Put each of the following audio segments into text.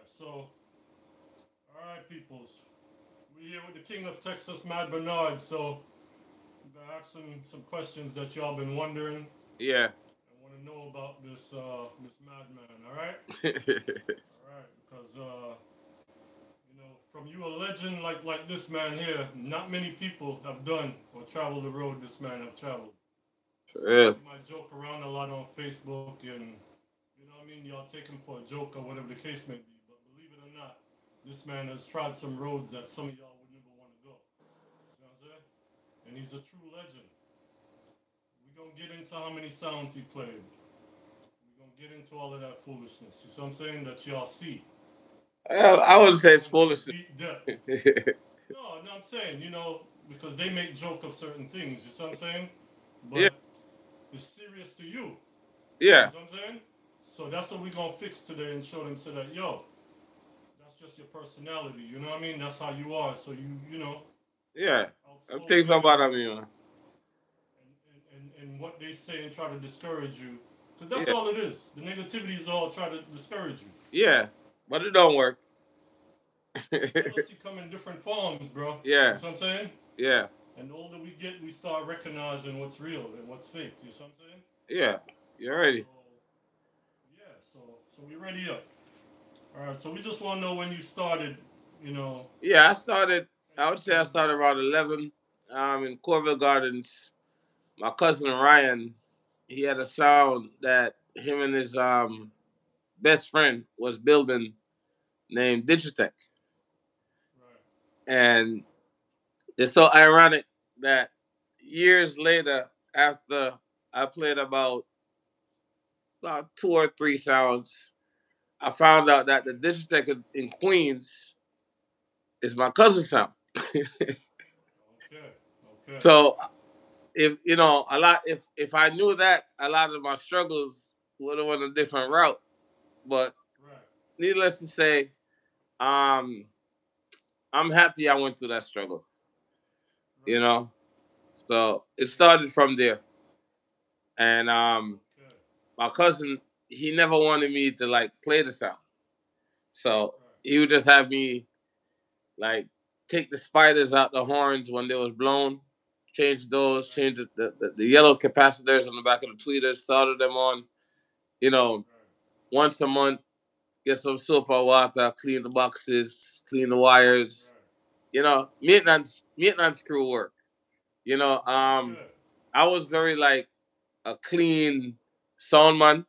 So, all right, peoples. We're here with the King of Texas, Mad Bernard. So, I'm gonna ask some questions that y'all been wondering. Yeah. I want to know about this madman. All right, all right, because from you a legend like this man here, not many people have done or traveled the road this man have traveled. For real. You might joke around a lot on Facebook and I mean, y'all take him for a joke or whatever the case may be. But believe it or not, this man has tried some roads that some of y'all would never want to go. You know what I'm saying? And he's a true legend. We're going to get into how many sounds he played. We're going to get into all of that foolishness. You see what I'm saying? That y'all see. I wouldn't say Go it's into the foolish. deep depth. No, I'm saying, because they make joke of certain things. You see what I'm saying? Yeah. But it's serious to you. You Yeah. see what I'm saying? So that's what we're going to fix today and show them so that, yo, that's just your personality. You know what I mean? That's how you are. So Yeah. I think outspoken so about I mean. and what they say and try to discourage you. Because that's Yeah. all it is. The negativity is all try to discourage you. Yeah. But it don't work. Jealousy come in different forms, bro. You Yeah. see what I'm saying? Yeah. And the older we get, we start recognizing what's real and what's fake. You see what I'm saying? Yeah. You're So, ready. yeah. So we ready up. All right. So we just want to know when you started, you know. Yeah, I would say I started around 11 in Corville Gardens. My cousin Ryan, he had a sound that him and his best friend was building named Digitech. Right. And it's so ironic that years later, after I played about two or three sounds, I found out that the Digitech in Queens is my cousin's sound. Okay. Okay. So if a lot if I knew that, a lot of my struggles would have went a different route. But Right. needless to say, um, I'm happy I went through that struggle. You Right. know, so it started from there, and Okay. my cousin, he never wanted me to like play the sound, so Right. he would just have me like take the spiders out the horns when they was blown, change those, Right. change the yellow capacitors on the back of the tweeters, solder them on. You know, Right. once a month, get some soap or water, clean the boxes, clean the wires. Right. Maintenance crew work. You know, Okay. I was very like a clean sound man.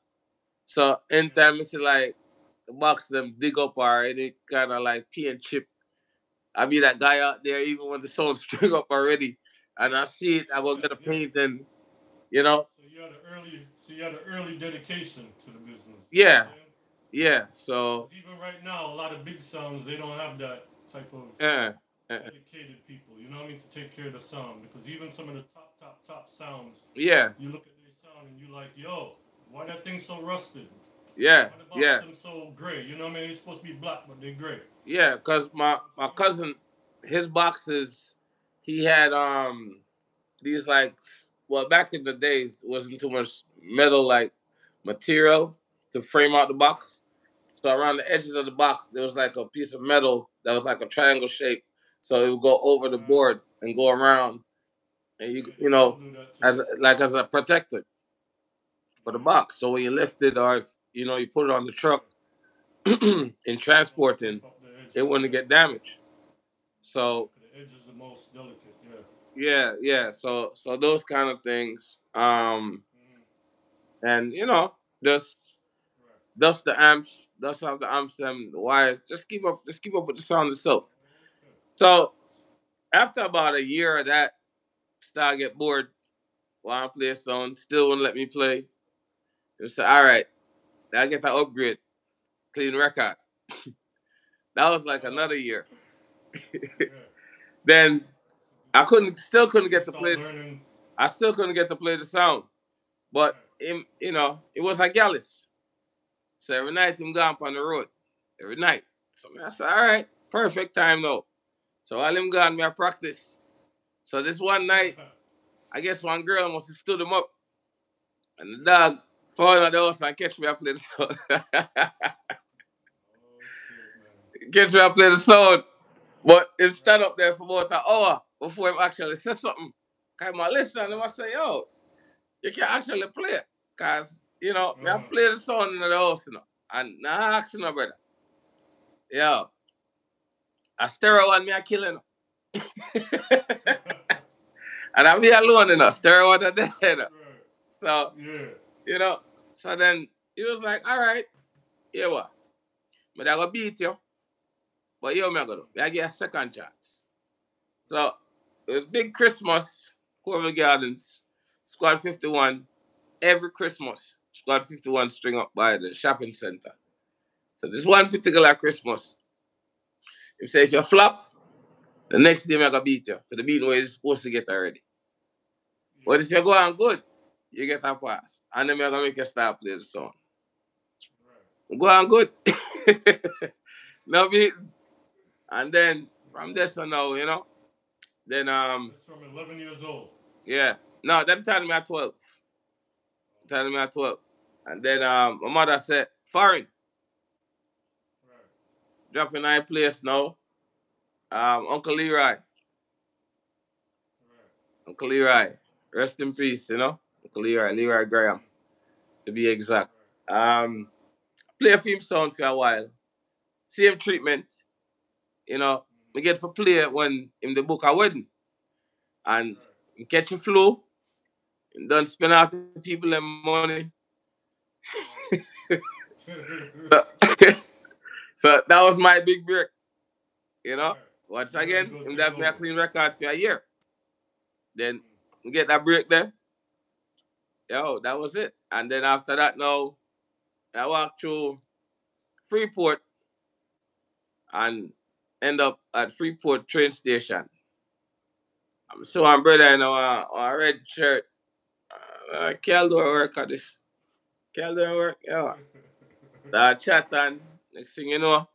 So Yeah. anytime I see like the box them dig up or any kind of like pea and chip, I be that guy out there even when the sound's string up already. And I see it, I go Yeah. get a Yeah. paint and you know, So you had an early dedication to the business. You know what I'm yeah, saying? yeah. So Because even right now, a lot of big sounds they don't have that type of uh, uh, dedicated people. You know what I mean? To take care of the sound. Because even some of the top sounds, yeah, you look at their sound and you like, yo, why that thing so rusted? yeah, Why the box yeah. them so gray? You know what I mean? It's supposed to be black, but they're gray. Yeah, cause You my know what I'm my saying? cousin, his boxes, he had these like well back in the days wasn't too much metal like material to frame out the Right. box. So around the edges of the box there was like a piece of metal that was like a triangle shape. So it would go over the Right. board and go around, and Yeah, they still do that too. as a protector for the Right. box. So when you lift it or if you put it on the truck Right. in Don't transporting, scrape up the it edges. wouldn't Yeah. get damaged. Yeah. So 'Cause the edge is the most delicate. Yeah. yeah, yeah. So those kind of things. Mm-hmm. And just Right. dust off the amps and the wires. Just keep up with the sound itself. Okay. So after about a year of that, start get bored while I play a song. Still wouldn't let me play. It said, all right, I get that upgrade, clean record. That was like another year. Yeah. Then That's a good I start. still couldn't Then you get to start play. learning. I still couldn't get to play the sound, but Right. it was like Gallus. So every night him gone on the road. Every night. So I said, all right, perfect time now. So while him gone, me I practice. So this one night, I guess one girl must have stood him up. And the Yeah. dog falling out the house and catch me I play the song. Oh shit. Catch me, I play the sound. But him stand up there for about an hour before him actually say something. Cause I listen and I say, yo, you can actually play it. Cause, you know, me I play the sound in the house, you know. And I ask no brother. Yo, a stereo one me I killing. And I'm here alone, you know. Stereo one there, you know. So, you know, so then he was like, all right, yeah, what? But I go beat you. But you me I go do. I get a second chance. So it was big Christmas, Corville Gardens, Squad 51. Every Christmas, Squad 51 string up by the shopping center. So this one particular Christmas, he say if you flop, the next day I'm gonna beat you for the beating where you're supposed to get already. But if you go on good, you get a pass. And then I'm gonna make you start play the song. Go on good. No beating. And then from this on now, you know. Then It's from 11 years old. Yeah. No, them telling me at 12. Telling me at 12. And then my mother said, foreign. Dropping 9 place now. Uncle Leroy. Uncle Leroy. Rest in peace, you know. Uncle Leroy Graham, to be exact. Play a film sound for a while. Same treatment. You know, we get for play when in the book a wedding. And you catch a flu. And don't spend out the people their money. So that was my big break. You know? Once again, him that me a clean record for a year. Then we get that break there. Yo, that was it. And then after that now, I walked through Freeport and end up at Freeport train station. I'm so my brother, you know, a red shirt. Kel do work at this. Kel do work, yeah. That chat and next thing you know,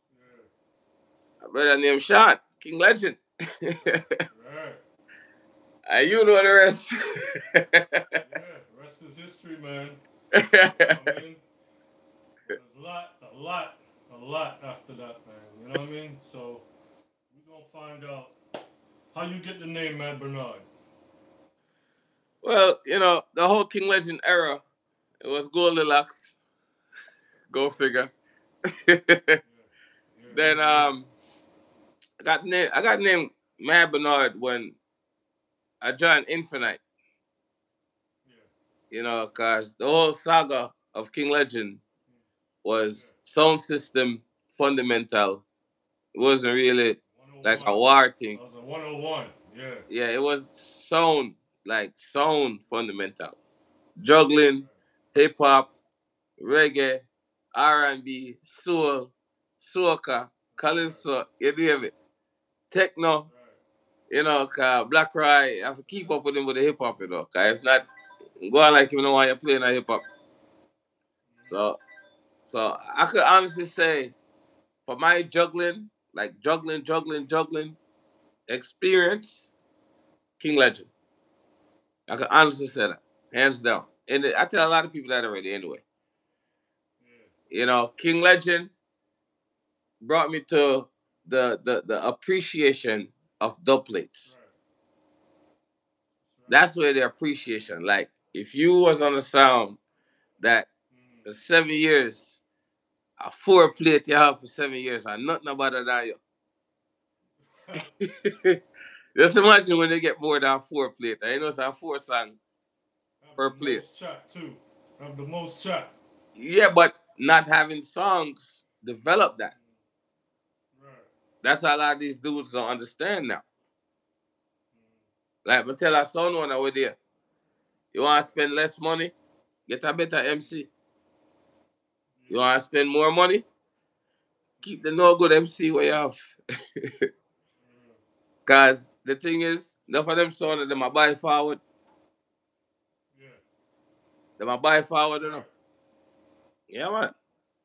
my brother named Sean, King Legend. And you know the rest. Yeah, rest is history, man. You know what I mean? There's a lot after that, man. You know what I mean? So we're gonna find out how you get the name Mad Bernard. Well, you know, the whole King Legend era, it was Goldilocks. Go figure. Then I got named Mad Bernard when I joined Infinite. You know, cause the whole saga of King Legend was sound system fundamental. It wasn't really like a war thing. It was a 101. Yeah. Yeah, it was sound fundamental. Juggling, hip hop, reggae, R&B, soul, soca, calypso, you hear it? Techno, you know, Black Rye, I have to keep up with him with the hip hop, you know. Cause if not, go on like you know why you're playing that hip hop. So I could honestly say for my juggling, like juggling experience, King Legend. I could honestly say that. Hands down. And I tell a lot of people that already anyway. You know, King Legend brought me to the appreciation of dubplates. That's where the appreciation. Like, if you was on a sound that for 7 years, a 4 plate you have for 7 years, and nothing about it than you. Just imagine when they get more than 4 plate. I know it's a 4 song per plate. Most chat too. Have the most chat. Yeah, but not having songs develop that. That's how a lot of these dudes don't understand now. Like, I tell our son one over there, you want to spend less money? Get a better MC. You want to spend more money? Keep the no good MC where you have. Because the thing is, enough of them songs, them are buy forward. Them are buy forward, you know. Yeah, man.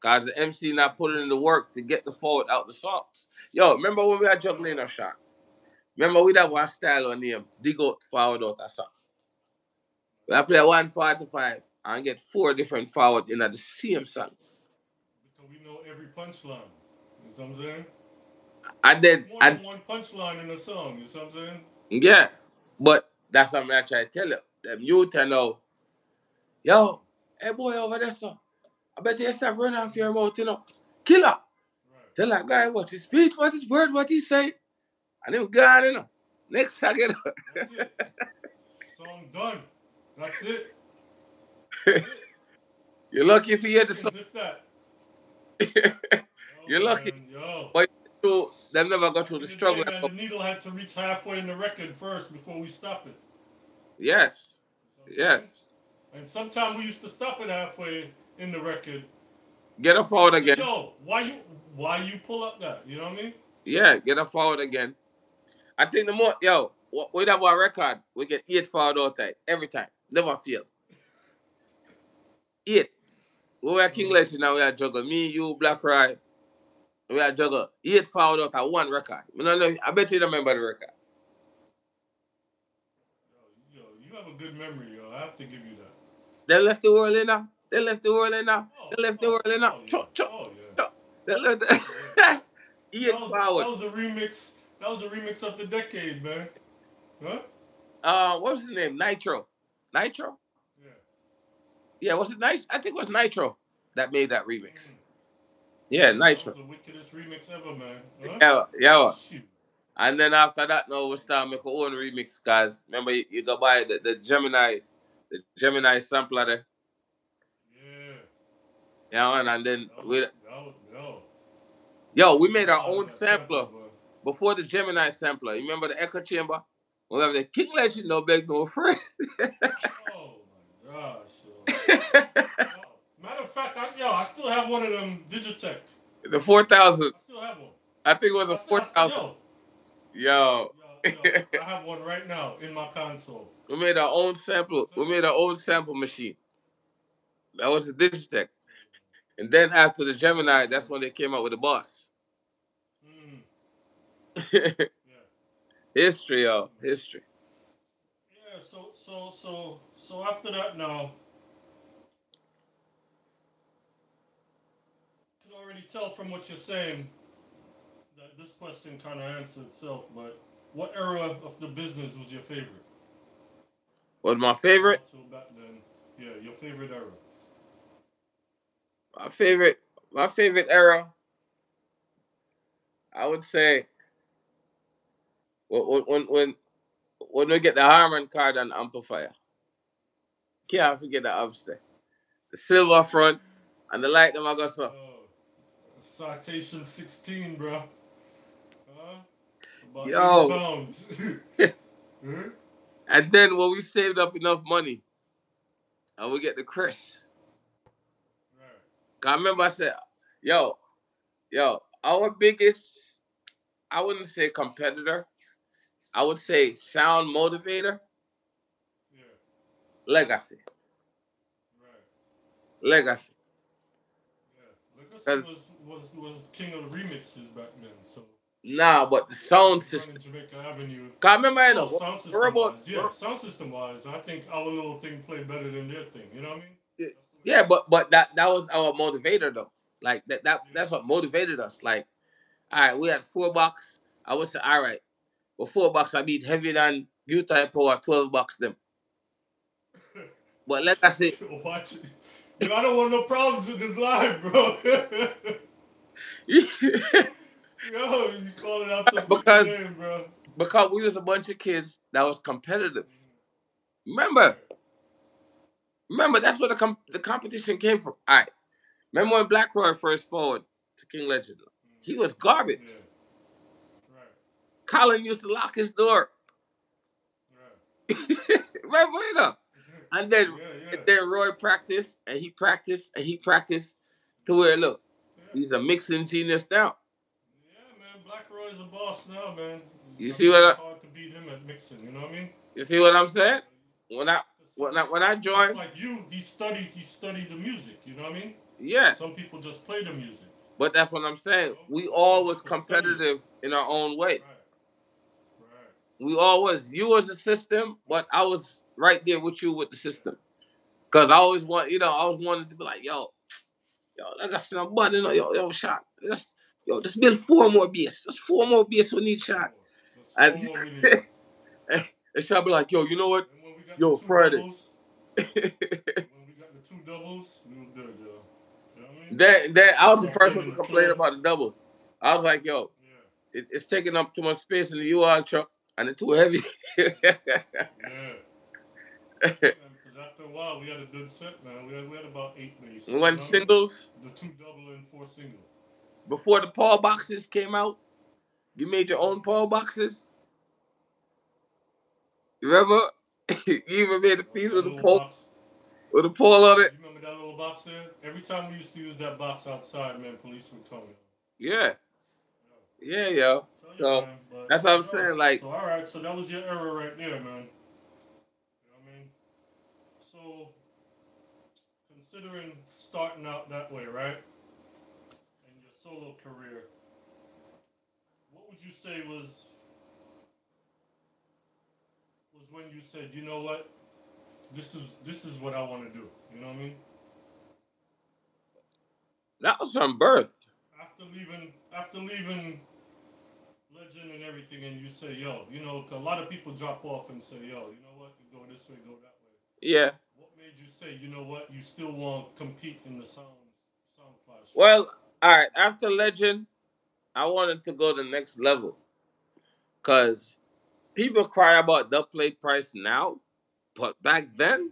Because the MC not putting in the work to get the forward out the songs. Yo, remember when we had juggling our shot? Remember we that one style on name, dig out forward out a song. I play 145 and get 4 different forward in the same song. Because we know every punchline. You know what I'm saying? I did. More than one punchline in a song. You know what I'm saying? Yeah, but that's something I try to tell you. Them youth know, yo, hey boy over there, son. I bet you stop running off your mouth, Killer. Right. Tell that guy what his speech, what his word, what he say. And him gone, Next second. That's it. Song done. That's it. You're lucky if you hear the song. If that. You're lucky. Man, yo. But they never got through the struggle. Day, man, the needle had to reach halfway in the record first before we stop it. Yes. Yes. And sometimes we used to stop it halfway in the record. Get a forward again. Yo, why you pull up that? You know what I mean? Yeah, get a forward again. I think the more, we have our record, we get 8 forward all time. Every time. Never fail. 8. We were King Legend now, we are juggle. Me, you, Black Rye. We are juggle 8 forward out of one record. I bet you remember the record. Yo, you have a good memory, yo. I have to give you that. They left the world in now. They left the world in now. They left the world in now. They left the... That was the remix. That was the remix of the decade, man. Huh? What was his name? Nitro. Nitro? Yeah. Yeah, was it Nitro? I think it was Nitro that made that remix. Yeah, Nitro. That was the wickedest remix ever, man. Huh? Yeah. Shoot. And then after that, now we start make our own remix, guys. Remember, you go buy the Gemini sampler there. Yeah. Yeah, and then we made our own sampler before the Gemini sampler. You remember the echo chamber? We have the King Legend, no beg, no friend. Oh my gosh. Matter of fact, I still have one of them Digitech. The 4000. I still have one. I think it was a 4000. Yo. I have one right now in my console. We made our own sample. We made our own sample machine. That was the Digitech. And then after the Gemini, that's when they came out with the Boss. History, y'all. History. Yeah, so after that now, you can already tell from what you're saying that this question kind of answered itself, but what era of the business was your favorite? What was my favorite? So back then, yeah, your favorite era. My favorite era, I would say, when we get the Harman card and amplifier. Can't forget that upstairs. The silver front and the light them I got so. Citation 16, bro. About £80. And then when we saved up enough money, and we get the Chris. Right. I remember I said, yo, our biggest, I wouldn't say competitor, I would say sound motivator. Yeah. Legacy. Right. Legacy. Yeah. Legacy was king of the remixes back then, so. Nah, but the sound system. Jamaica Avenue. I remember I know. Sound system wise, sound system wise, I think our little thing played better than their thing. You know what I mean? Yeah, but that was our motivator though. Like that's what motivated us. Like, all right, we had 4 bucks. I would say, all right, with 4 bucks, I beat heavier than U-Type Power 12 bucks them. But like I said, watch it. Yo, I don't want no problems with this live, bro. Yo, you calling out some name, bro. Because we was a bunch of kids that was competitive. Remember, that's where the competition came from. All right. Remember when Black Roy first forward to King Legend? He was garbage. Yeah. Right. Colin used to lock his door. Right. Remember, And then, and then Roy practiced, and he practiced, to where, look, he's a mixing genius now. Yeah, man, Black Roy's a boss now, man. You see what it's hard to beat him at mixing, you know what I mean? You see what I'm saying? When I joined, just like you, he studied the music, you know what I mean? Yeah. Some people just play the music. But that's what I'm saying. We all was competitive in our own way. Right. We all was. You was the system, but I was right there with you with the system. Cause I always wanted to be like, yo, like I said, I'm budding, yo, shot. yo, just build 4 more bass. Just 4 more bass we need shot. Just 4 And, more we need. and she'll be like, yo, you know what? And when we got Yo, the 2 Friday. doubles, when we got the 2 doubles, we were good, yo. You know what I mean? Then I was the Start first one to building the complain club. about the double. I was like, yo, Yeah. it's taking up too much space in the U-Haul truck and it's too heavy. Yeah. Because after a while, we had a good set, man. We had about 8 bass. We went singles. The 2 double and 4 single. Before the Paul boxes came out, you made your own Paul boxes. You remember? You even made a piece with the Paul. With a Paul on it. You remember that little box there? Every time we used to use that box outside, man, police would come. Yeah. Yeah, yo. So that's what I'm saying. Like, so all right, so that was your error right there, man. You know what I mean? So considering starting out that way, right, in your solo career, what would you say was when you said, you know what, this is what I want to do? You know what I mean? That was from birth. After leaving Legend and everything, and you say, yo, you know, a lot of people drop off and say, yo, you know what, you go this way, go that way. Yeah. What made you say, you know what, you still want to compete in the sound clash? Well, all right. After Legend, I wanted to go to the next level, cause people cry about dub plate price now, but back then,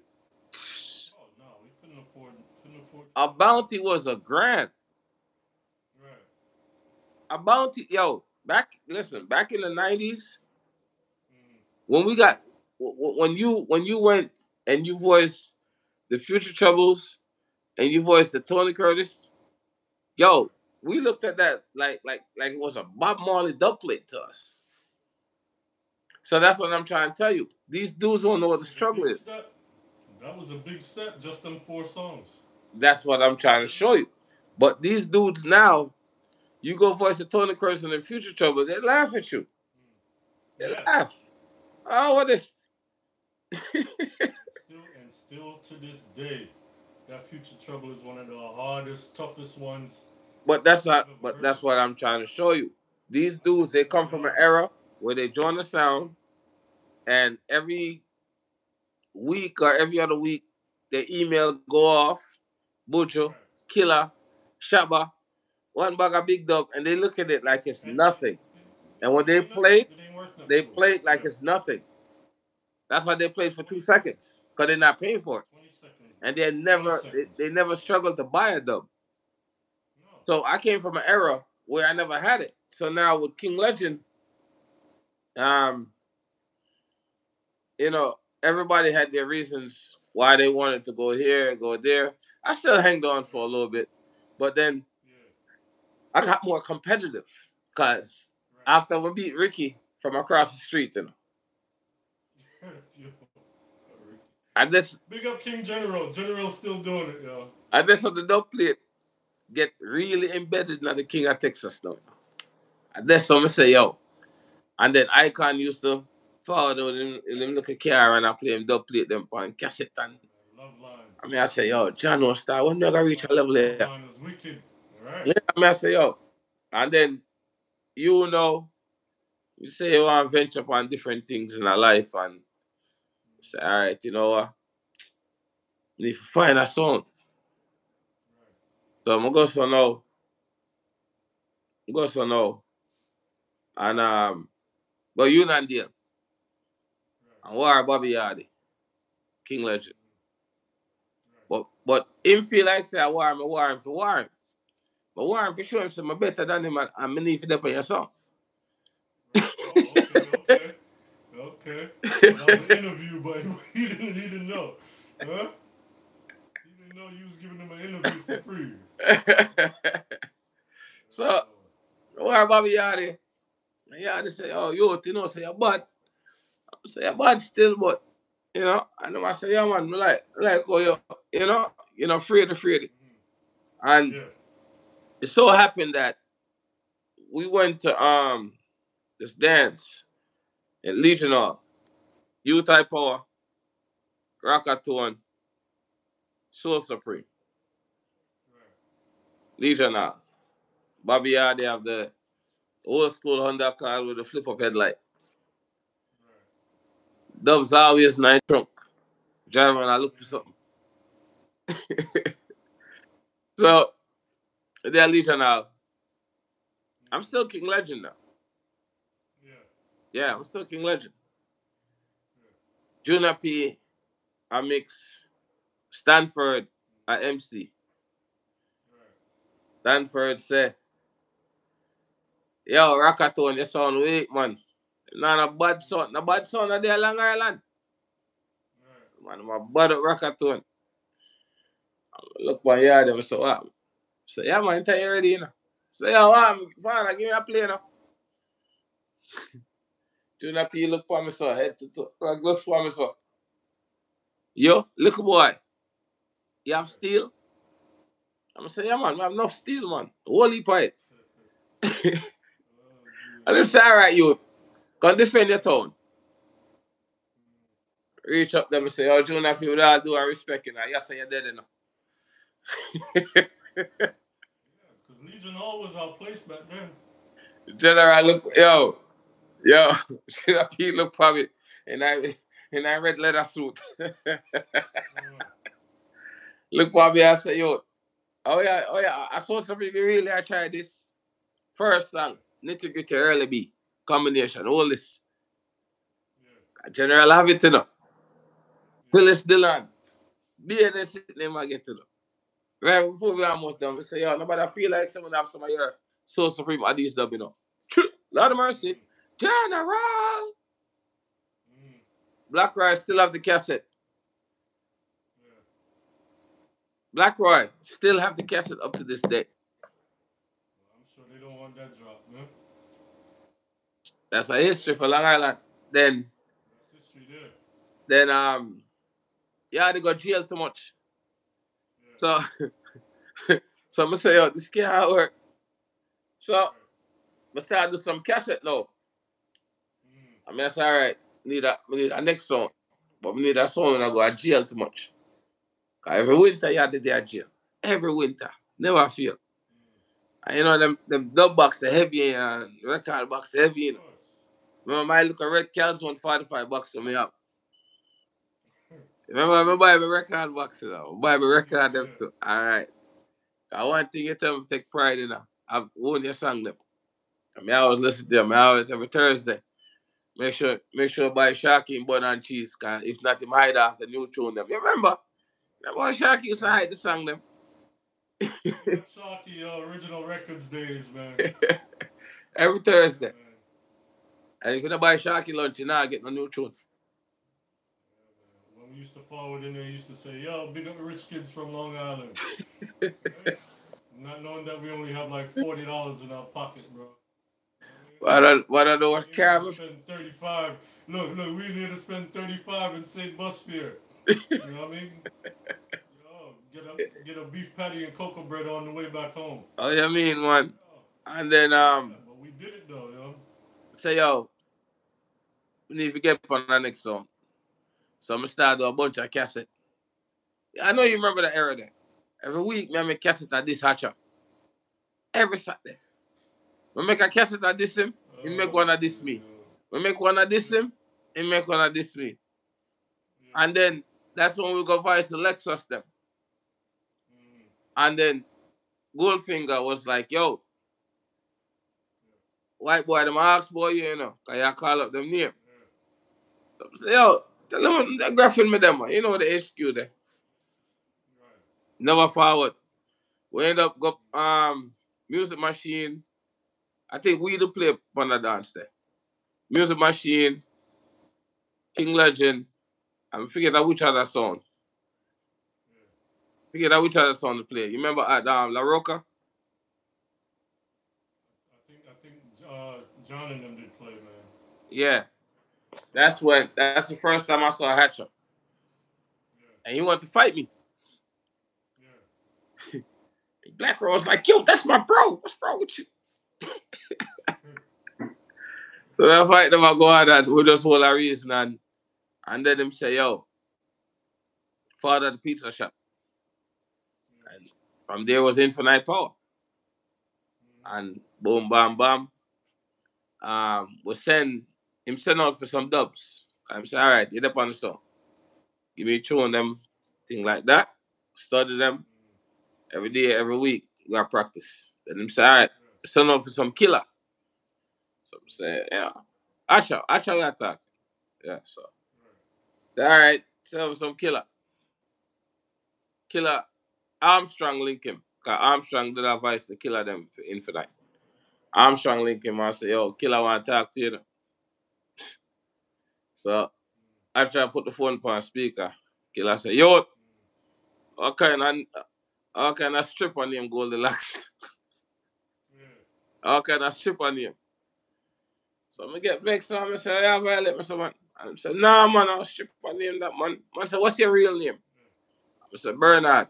oh no, we couldn't afford. A bounty was $1,000. Right. A bounty, yo. Back in the 90s, when you went and you voiced the Future Troubles and you voiced the Tony Curtis, yo, we looked at that like it was a Bob Marley dub plate to us. So that's what I'm trying to tell you. These dudes don't know what the struggle is. That was a big step, just them 4 songs. That's what I'm trying to show you. But these dudes now, you go voice the Tony Curtis and the Future Trouble, they laugh at you. They laugh. Oh, what is? Still to this day, that Future Trouble is one of the hardest, toughest ones. But that's what I'm trying to show you. These dudes, they come from an era where they join the sound, and every week or every other week, their email go off, Bujo, Killer, Shabba, one bag of big dub, and they look at it like it's nothing. And when they play it like it's nothing. That's why they play it for 2 seconds, because they're not paying for it. And they never struggled to buy a dub. So I came from an era where I never had it. So now with King Legend, you know, everybody had their reasons why they wanted to go here, go there. I still hanged on for a little bit, but then I got more competitive because after we beat Ricky from across the street, you know. And this big up King General. General's still doing it, yo. And this on the dub plate get really embedded in the King of Texas now. And that's what I say, yo. And then Icon used to follow him in him look a car and I play him dub plate them on cassette and Love Line. I mean I say, yo, John no star, when you gonna reach a level there? Love Line was wicked. Right. Yeah, I mean I say, yo. And then you know, you say you want to venture upon different things in our life and you say, all right, you know what? You need to find a song. So I'm going to know. And but you not deal. And War Bobby Yardy, King Legend. But him feel like say I war him for war him. But war him for show him some better than him and I need for them for your song. Okay. That was an interview, but he didn't know. Huh? He didn't know you was giving him an interview for free. So, War Bobby Yardy. Yardy say, oh, you know, say you're bad. I say you're bad still, but, you know, and I say, yeah, man, like, oh, you know, afraid. And it so happened that we went to this dance in Legion Hall, Youth High Power, Rockatone, Soul Supreme, Legion Hall, Bobby Yard, they have the old school Honda car with the flip-up headlight. Dubs always night trunk. Driving and I look for something. So, they're Legion now. I'm still King Legend now. Yeah, I'm still King Legend. Junior P, I mix. Stanford, I MC. Stanford say, yo, Rockathon, you sound weak, man. Nah, bad son. No bad son of there Long Island. Man, I'm a bad at Rockathon. Look my yard, I say, what? So, yeah, man, tell you ready, you know. So, yeah, what? Father, give me a play, you know. Junior P look for me, so head to toe. Look for me, so. Yo, little boy, you have steel? I'm say, yeah, man, I have enough steel, man. Holy pipe. And them say, all right, you, go defend your town. Reach up them and say, oh, Junior P, with all due respect, you know. Yes, you're dead, you know. Because Legion always our place back then. General, look, yo, Junior P look for me in that red leather suit. Look for me, I say, yo, oh yeah, I saw some people really I tried this. First song, Nitty Gritty Early B, combination, all this. General have it, you know. Phyllis Dillon, DNS name I get to know. Right before we almost done, we say, yo, nobody feel like someone have some of your Soul Supreme Adi's dub, you know. Lord of mercy. General! Black Roy still have the cassette. Black Roy still have the cassette up to this day. I'm sure they don't want that drop, man. That's a history for Long Island. Then, that's history there. Then, yeah, they got jail too much. Yeah. So I'm going to say, yo, this can't work. So, I start do some cassette now. I mean, that's all right. We need a next song. But we need a song when I go to jail too much. Because every winter you had to do jail. Every winter. Never feel. And you know, them dub box, the heavy and record box, the heavy, you know. Remember my little red Cals $145 for me up. Remember I buy my record box, you know. Buy my record them too. Alright. One thing you tell me take pride in, I've owned your song them. I mean, I always listen to them. I always every Thursday. Make sure buy Sharky and Bun and Cheese, cause if not, him hide off the new tune them. You remember Sharky used to hide the song them. Sharky, original records days, man. Every Thursday. Man. And if you don't buy Sharky lunch, you're not getting no new tune. When we used to forward in there, used to say, yo, big up the rich kids from Long Island. Right? Not knowing that we only have like $40 in our pocket, bro. What are those cameras? Spend 35. Look, we need to spend 35 and save bus fare. You know what I mean? Get a beef patty and cocoa bread on the way back home. Oh, you mean, man? Yeah. And then but we did it though, yo. Say, yo, we need to get on the next song. So I'm gonna start doing a bunch of cassette. I know you remember the era there. Every week, I make cassette at this hatcher. Every Saturday. We make a cassette at this him, he make one at this me. We make one at this him, he make one at this me. And then that's when we go voice the Lexus them. And then Goldfinger was like, yo, white boy, them ask boy, you know, cause you call up them name. So I say, yo, tell them they're graphing me them, man. You know the HQ there. Never forward. We end up go Music Machine. I think we do play on the dance there. Music Machine, King Legend, and figured out which other song. Figured out which other song to play. You remember at La Roca? I think John and them did play, man. Yeah. That's the first time I saw Hatcher. Yeah. And he wanted to fight me. Yeah. Black Roy was like, yo, that's my bro. What's wrong with you? So that fight never go on and we just hold a reason and then him say, yo, father the pizza shop. And from there was Infinite Power. And boom, bam, bam. We send out for some dubs. I'm say, all right, you're up on the song. Give me a tune them, thing like that. Study them every day, every week. We got practice. Then him say, all right, send out for some killer. So I'm saying, yeah. Actually attack. Yeah, so. All right, send out for some killer. Killer Armstrong link him. Cause Armstrong did advise the killer them for Infinite. Armstrong link him and say, yo, killer want to talk to you. So I try to put the phone on speaker. Killer say, yo, all kind of strip on him Goldilocks. All kind of strip on him. So I get vexed and I say, yeah, violate me someone. And I say, nah man, I'll strip on him that man. Man say, what's your real name? I say, Bernard.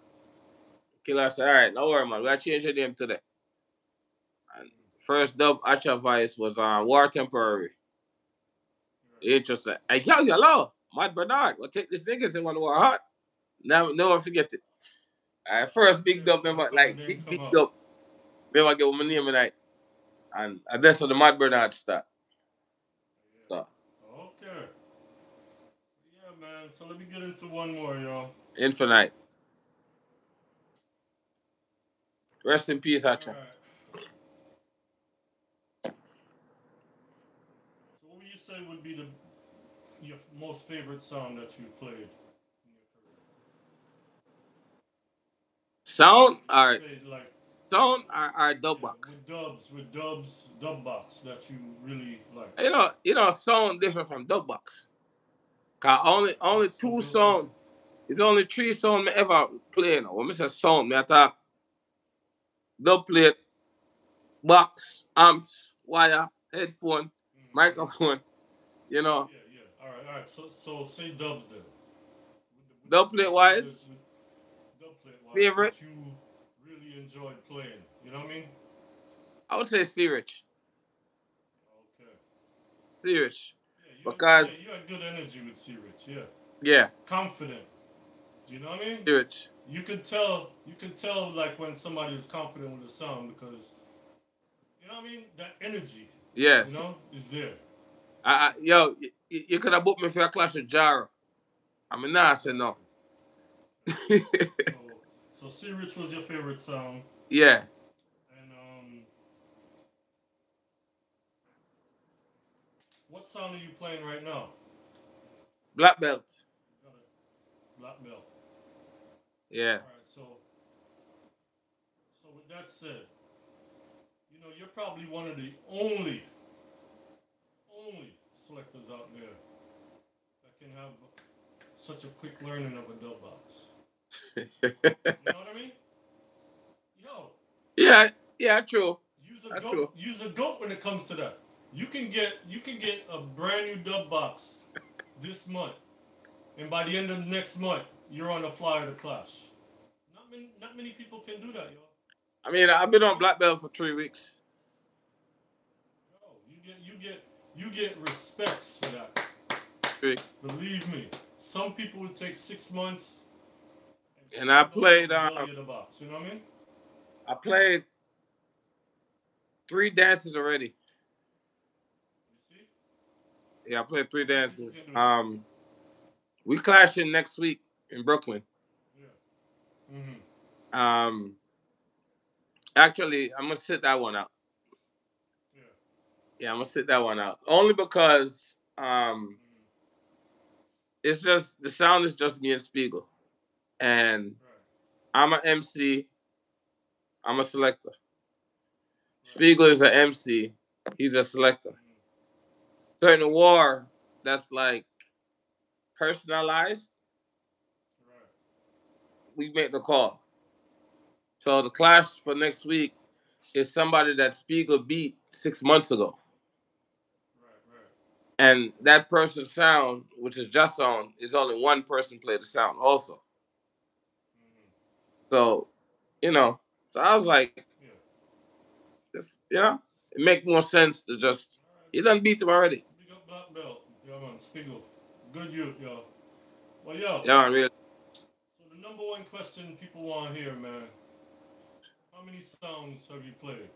Killer say, all right, no worry man, we gotta change your name today. And first dub Acha Vice was War Temporary. He just said, hey, yo, hello, Mad Bernard. We'll take this niggas in one war hot. Never forget it. First big dub, remember, like big dub. Remember, I get my name tonight. And that's how the Mad Bernard start. So. Okay. Yeah, man. So let me get into one more, y'all. Infinite. Rest in peace, Acha. Right. So what would you say would be your most favorite sound that you played in your career? Sound? All right. Say, like, sound or dub box? With dubs, dub box that you really like. You know, sound different from dub box. Cause only two sound. It's only 3 sound me ever play now. When I say sound, me I talk dub plate, box, amps, wire, headphone, microphone. You know. Yeah. All right. So say dubs then. Dub plate wise. Dub plate wise. Favorite. That you really enjoyed playing. You know what I mean? I would say C-Rich. Okay. C-Rich. Yeah, because you had good energy with C-Rich. Yeah. Yeah. Confident. Do you know what I mean? C-Rich. You could tell like when somebody is confident with a sound because you know what I mean? That energy. Yes. You know, is there. Yo, you could have booked me for a clash with Jaro. I mean, nah, I said no. so C-Rich was your favorite sound. Yeah. And what sound are you playing right now? Black belt. Black belt. Yeah. All right. So with that said, you know you're probably one of the only selectors out there that can have such a quick learning of a dub box. You know what I mean? Yo. Yeah, true. Use a goat when it comes to that. You can get a brand new dub box this month, and by the end of next month, you're on the flyer to Clash. Not many people can do that, yo. I mean, I've been on black belt for 3 weeks. Yo, you get respects for that. Believe me, some people would take 6 months. And I played. The box, you know what I mean? I played 3 dances already. You see? Yeah, I played 3 dances. We clashing next week in Brooklyn. Yeah. Mm-hmm. Actually, I'm gonna sit that one out. Yeah, I'm gonna sit that one out. Only because it's just the sound is just me and Spiegel, and I'm an MC. I'm a selector. Spiegel is an MC. He's a selector. Certain war that's like personalized. We make the call. So the clash for next week is somebody that Spiegel beat 6 months ago. And that person's sound, which is just sound, is only one person play the sound also. So, so I was like, just, it make more sense to just, you done beat him already. Big up black belt. Yeah, man, Spiegel. Good youth, yo. Well, yo. Yeah, man, really. So the number one question people want to hear, man. How many sounds have you played?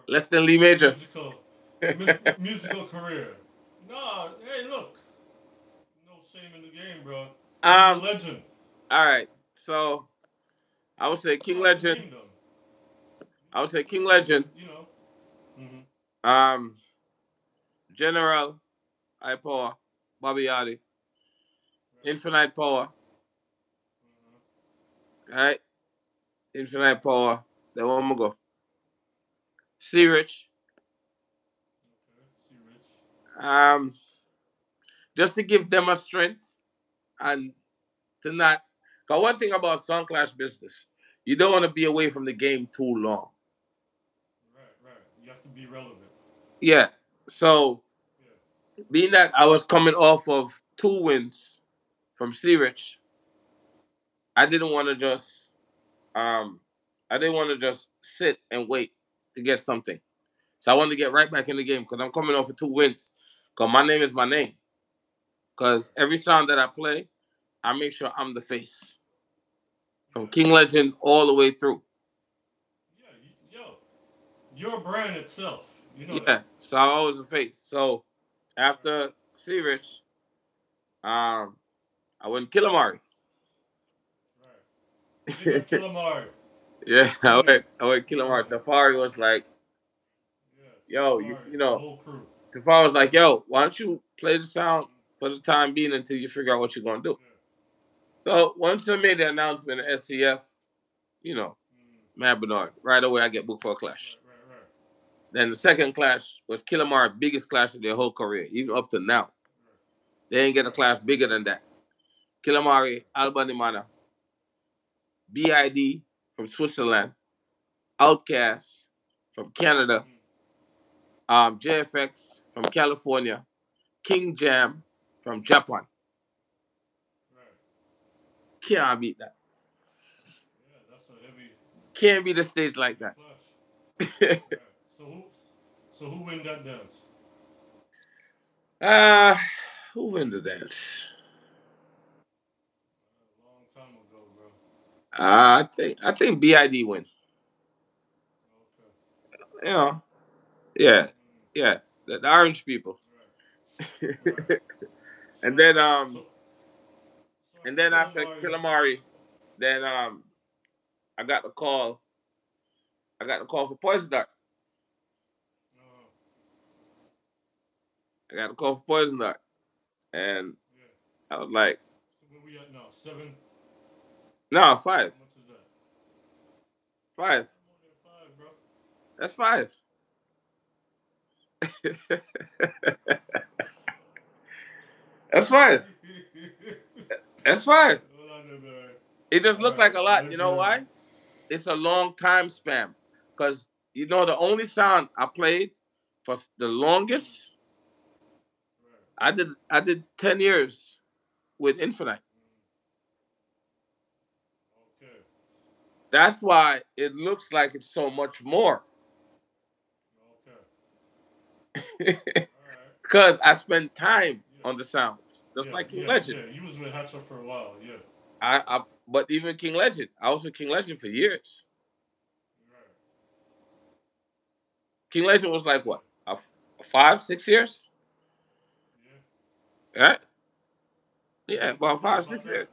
less than Lee Major. Musical career. Nah, hey, look. No shame in the game, bro. He's a legend. All right. So, I would say King Legend. I would say King Legend. You know. General, High Power, Bobby Hardy. Infinite Power. Right? Infinite Power. Then one more go. C Rich. Just to give them a strength and to not. Because one thing about Sound Clash business, you don't want to be away from the game too long. Right. You have to be relevant. Yeah. So, being that I was coming off of 2 wins from C Rich, I didn't want to just sit and wait to get something. So I wanted to get right back in the game because I'm coming off of 2 wins. Because my name is my name. Because every sound that I play, I make sure I'm the face. From King Legend all the way through. Yeah, yo, your brand itself. You know that. So I was the face. So after C Rich, I went Killamari. Right. Killamari. Yeah, I went Killamari. Tafari was like, yo, you know, the whole crew. Tafari was like, yo, why don't you play the sound for the time being until you figure out what you're going to do? So once I made the announcement at SCF, you know, Matt Bernard, right away I get booked for a clash. Right. Then the second clash was Killamari's biggest clash of their whole career, even up to now. They ain't get a clash bigger than that. Killamari, Albany Mana, BID from Switzerland, Outcast from Canada, JFX from California, King Jam from Japan. Can't beat that. Yeah, that's a heavy. Can't beat a stage like that. So who win that dance? Who win the dance? A long time ago, bro. I think BID win. Okay. You know, yeah, the orange people. Right. And then and then after Killamari, then I got the call. I got the call for Poison Dart. I got the call for Poison Dart. And I was like, so where we at now? 7? No, 5. How much is that? 5. More than 5, bro. That's 5. That's 5. That's 5. It just looked like a lot. You know why? It's a long time span. Because, you know, the only sound I played for the longest, I did 10 years with Infinite. Okay. That's why it looks like it's so much more. Okay. Because I spent time on the sounds. Just like King Legend. Yeah, you was with Hatcher for a while, yeah. But even King Legend, I was with King Legend for years. Right. King Legend was like what? 5, 6 years? Yeah. Right? Yeah, about 5, 6 years.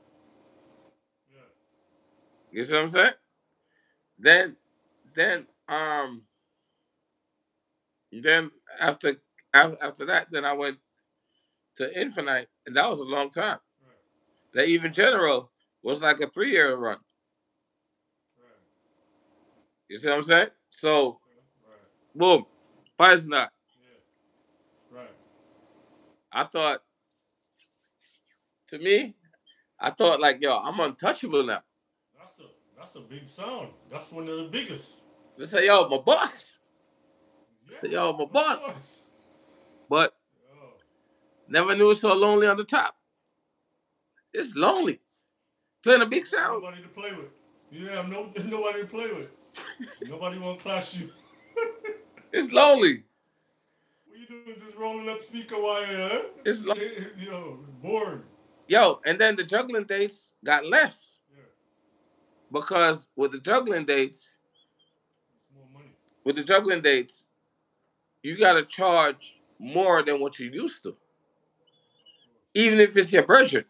Yeah. You see what I'm saying? Then after that, then I went to Infinite, and that was a long time. Right. That even General was like a 3-year run. Right. You see what I'm saying? So, boom, Poison Dart. Yeah. Right. I thought like, yo, I'm untouchable now. That's a big sound. That's one of the biggest. They say, yo, my boss. Yeah, yo, my boss. But never knew it was so lonely on the top. It's lonely. Playing a big sound. Nobody to play with. Yeah, there's nobody to play with. Nobody want to clash you. It's lonely. What you doing? Just rolling up speaker wire, huh? It's lonely. Yo, bored. Yo, and then the juggling dates got less. Yeah. Because with the juggling dates, with the juggling dates, you gotta charge more than what you used to, even if it's your virgin.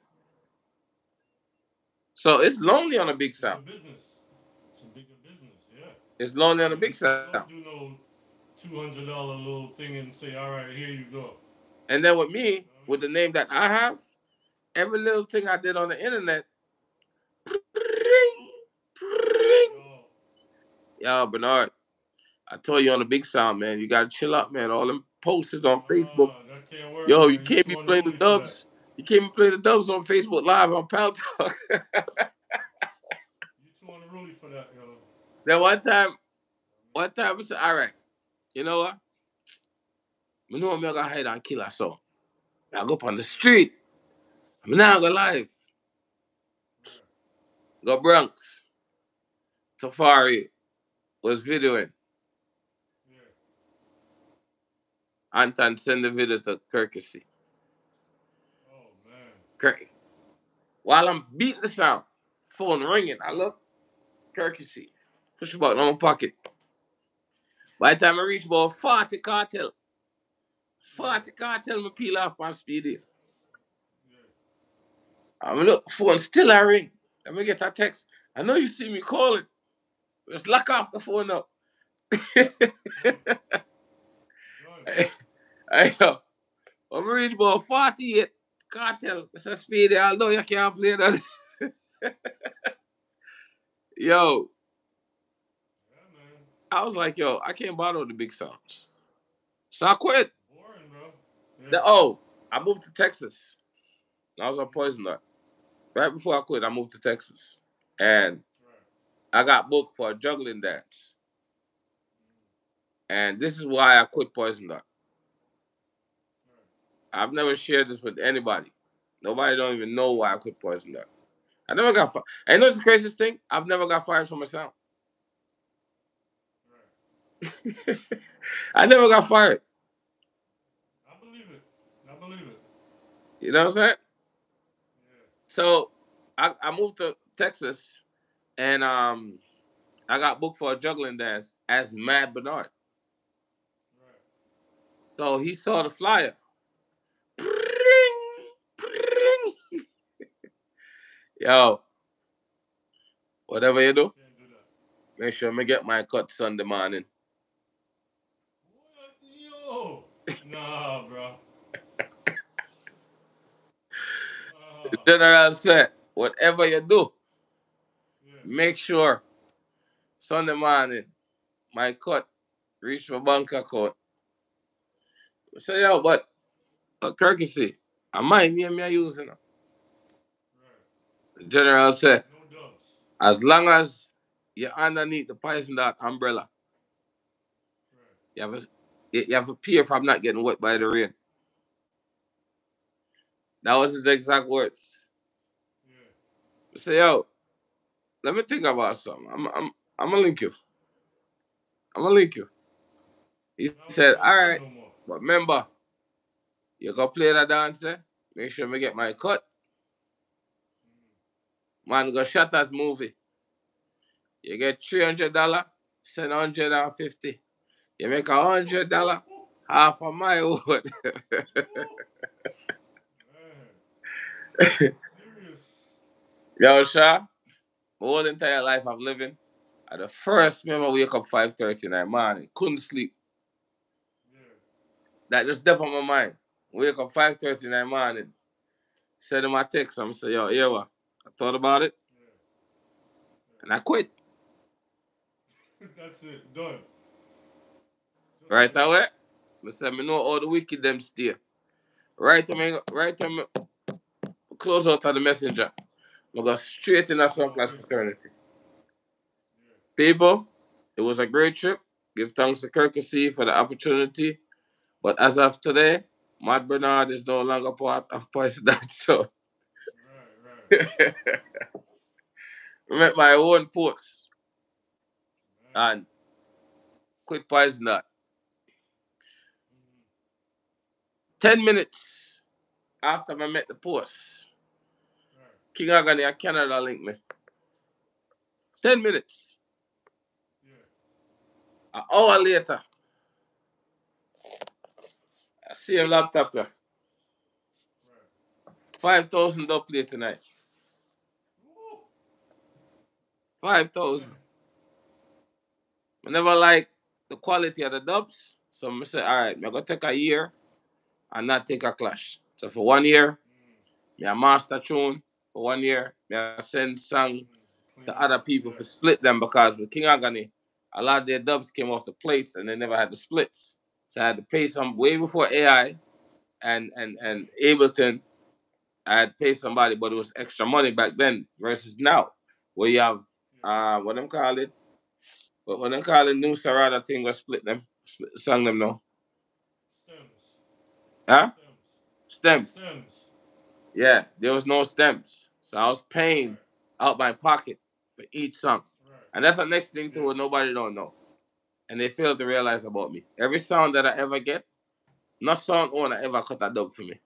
So it's lonely on a big sound. Business. It's a bigger business, yeah. It's lonely on a big sound. Don't do no $200 little thing and say, all right, here you go. And then with me, with the name that I have, every little thing I did on the internet, yo, Bernard, I told you on the big sound, man, you gotta chill out, man. All them posters on Facebook. That can't work, yo, man. you can't be playing the dubs. You can't be playing the dubs on Facebook Live on Pal Talk. You too unruly for that, yo. Then one time I said, all right, you know what? I know I'm gonna hide and kill her, so I go up on the street. I'm now go live. Go Bronx. Safari was videoing. Anton send the video to Kirkesy. Oh, man. Great. While I'm beating the sound, phone ringing, I look, Kirkesy. Push the button on my pocket. By the time I reach about 40 cartel, me peel off my speedy. I'm look, phone still a ring. Let me get a text. I know you see me calling. Just lock off the phone up. I'm reach about 48 cartel. It's a speedy. I know you can't play that. Yo. Yeah, man. I was like, yo, I can't bother with the big sounds. So I quit. Boring, bro. Yeah. I moved to Texas. I was on Poison Nut. Right before I quit, I moved to Texas. And I got booked for a juggling dance. And this is why I quit Poison Nut. I've never shared this with anybody. Nobody don't even know why I quit Poison Nut. I never got fired. And you know what's the craziest thing? I've never got fired from a sound. I never got fired. I believe it. You know what I'm saying? Yeah. So I moved to Texas and I got booked for a juggling dance as Mad Bernard. Right. So he saw the flyer. Yo, whatever you do, make sure I get my cut Sunday morning. What? Yo. Nah, bro. The general said, whatever you do, make sure Sunday morning my cut reach my bank account. I say, yo, but Kirkesy, I might name me using it. The general said, no dubs. As long as you're underneath the Poison Dart umbrella, you have a peer if I'm not getting wet by the rain. That was his exact words. I say, yo, let me think about something. I'm gonna link you. He said, all right, but remember, you go play that dance, make sure me get my cut. Man, go Shutters movie. You get $300, $750. You make $100, half of my own. Serious. Yo, Sha, my whole entire life I'm living, I the first remember wake up 5:30 in the morning, couldn't sleep. That just deep on my mind. Wake up 5:30 in the morning, send him my text, I'm say, yo, here what? I thought about it, and I quit. That's it, done. Right away, I said, me know all the wicked them stay. Right time, close out of the messenger. I go straight in a SoundCloud fraternity. People, it was a great trip. Give thanks to Kirkesy for the opportunity. But as of today, Mad Bernard is no longer part of Poison Dart. So, right. I met my own post and quit Poison Dart. 10 minutes after I met the post, King Agony of Canada linked me. 10 minutes. An hour later, I see him laptop there. 5,000 dub play tonight. 5,000. I never like the quality of the dubs. So I said, all right, I'm going to take a year and not take a clash. So for 1 year, I master tune. For 1 year, I send song to other people for split them because with King Agony, a lot of their dubs came off the plates and they never had the splits. So I had to pay some way before AI and Ableton. I had to pay somebody, but it was extra money back then versus now, where you have what them call it? But when they call it new Sarada thing, we split them, song them now. Stems. Huh? Stems. Stems. Yeah, there was no stems. So I was paying out my pocket for each song. Right. And that's the next thing to what nobody don't know. And they fail to realize about me. Every sound that I ever get, not sound owner ever cut a dub for me.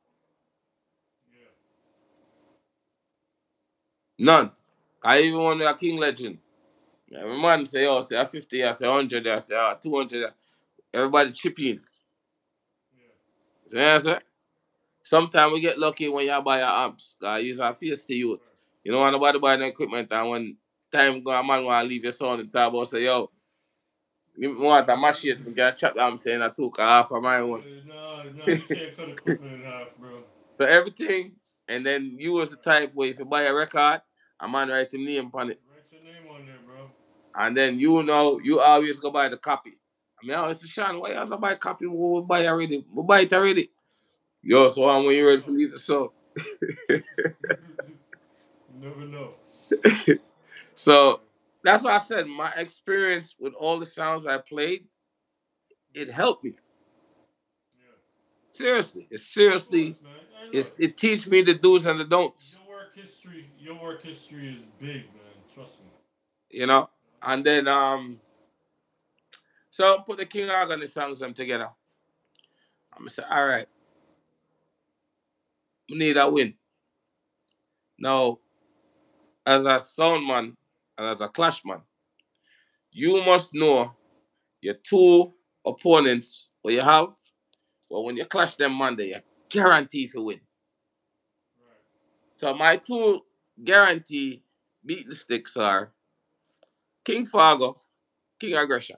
Yeah. None. I even want a King Legend. Every man say, oh, say 50, I say 100, I say 200. Everybody chip in. Yeah. So, yeah, sir. Sometimes we get lucky when you buy your amps. I use our face to youth. You don't want nobody buy the equipment, and when time go, a man want to leave your sound and talk about say, yo, you want a machine, you can chop the amp saying I took half of my own. No, you can't cut equipment in half, bro. So everything, and then you was the type where if you buy a record, a man write your name on it. Write your name on there, bro. And then you know, you always go buy the copy. I mean, I always say, Sean, why you have to buy a copy? We'll buy it already. We'll buy it already. Yo, so when you ready to leave the show. Never know. So that's why I said my experience with all the sounds I played, it helped me. Yeah. Seriously. It's seriously, it teach me the do's and the don'ts. Your work history is big, man. Trust me. You know? And then so put the King Agony songs them together. I'm gonna say, all right. We need a win. Now, as a sound man and as a clash man, you must know your two opponents what you have. Well, when you clash them Monday, you guarantee to win. Right. So my two guarantee beating sticks are King Fargo, King Aggression.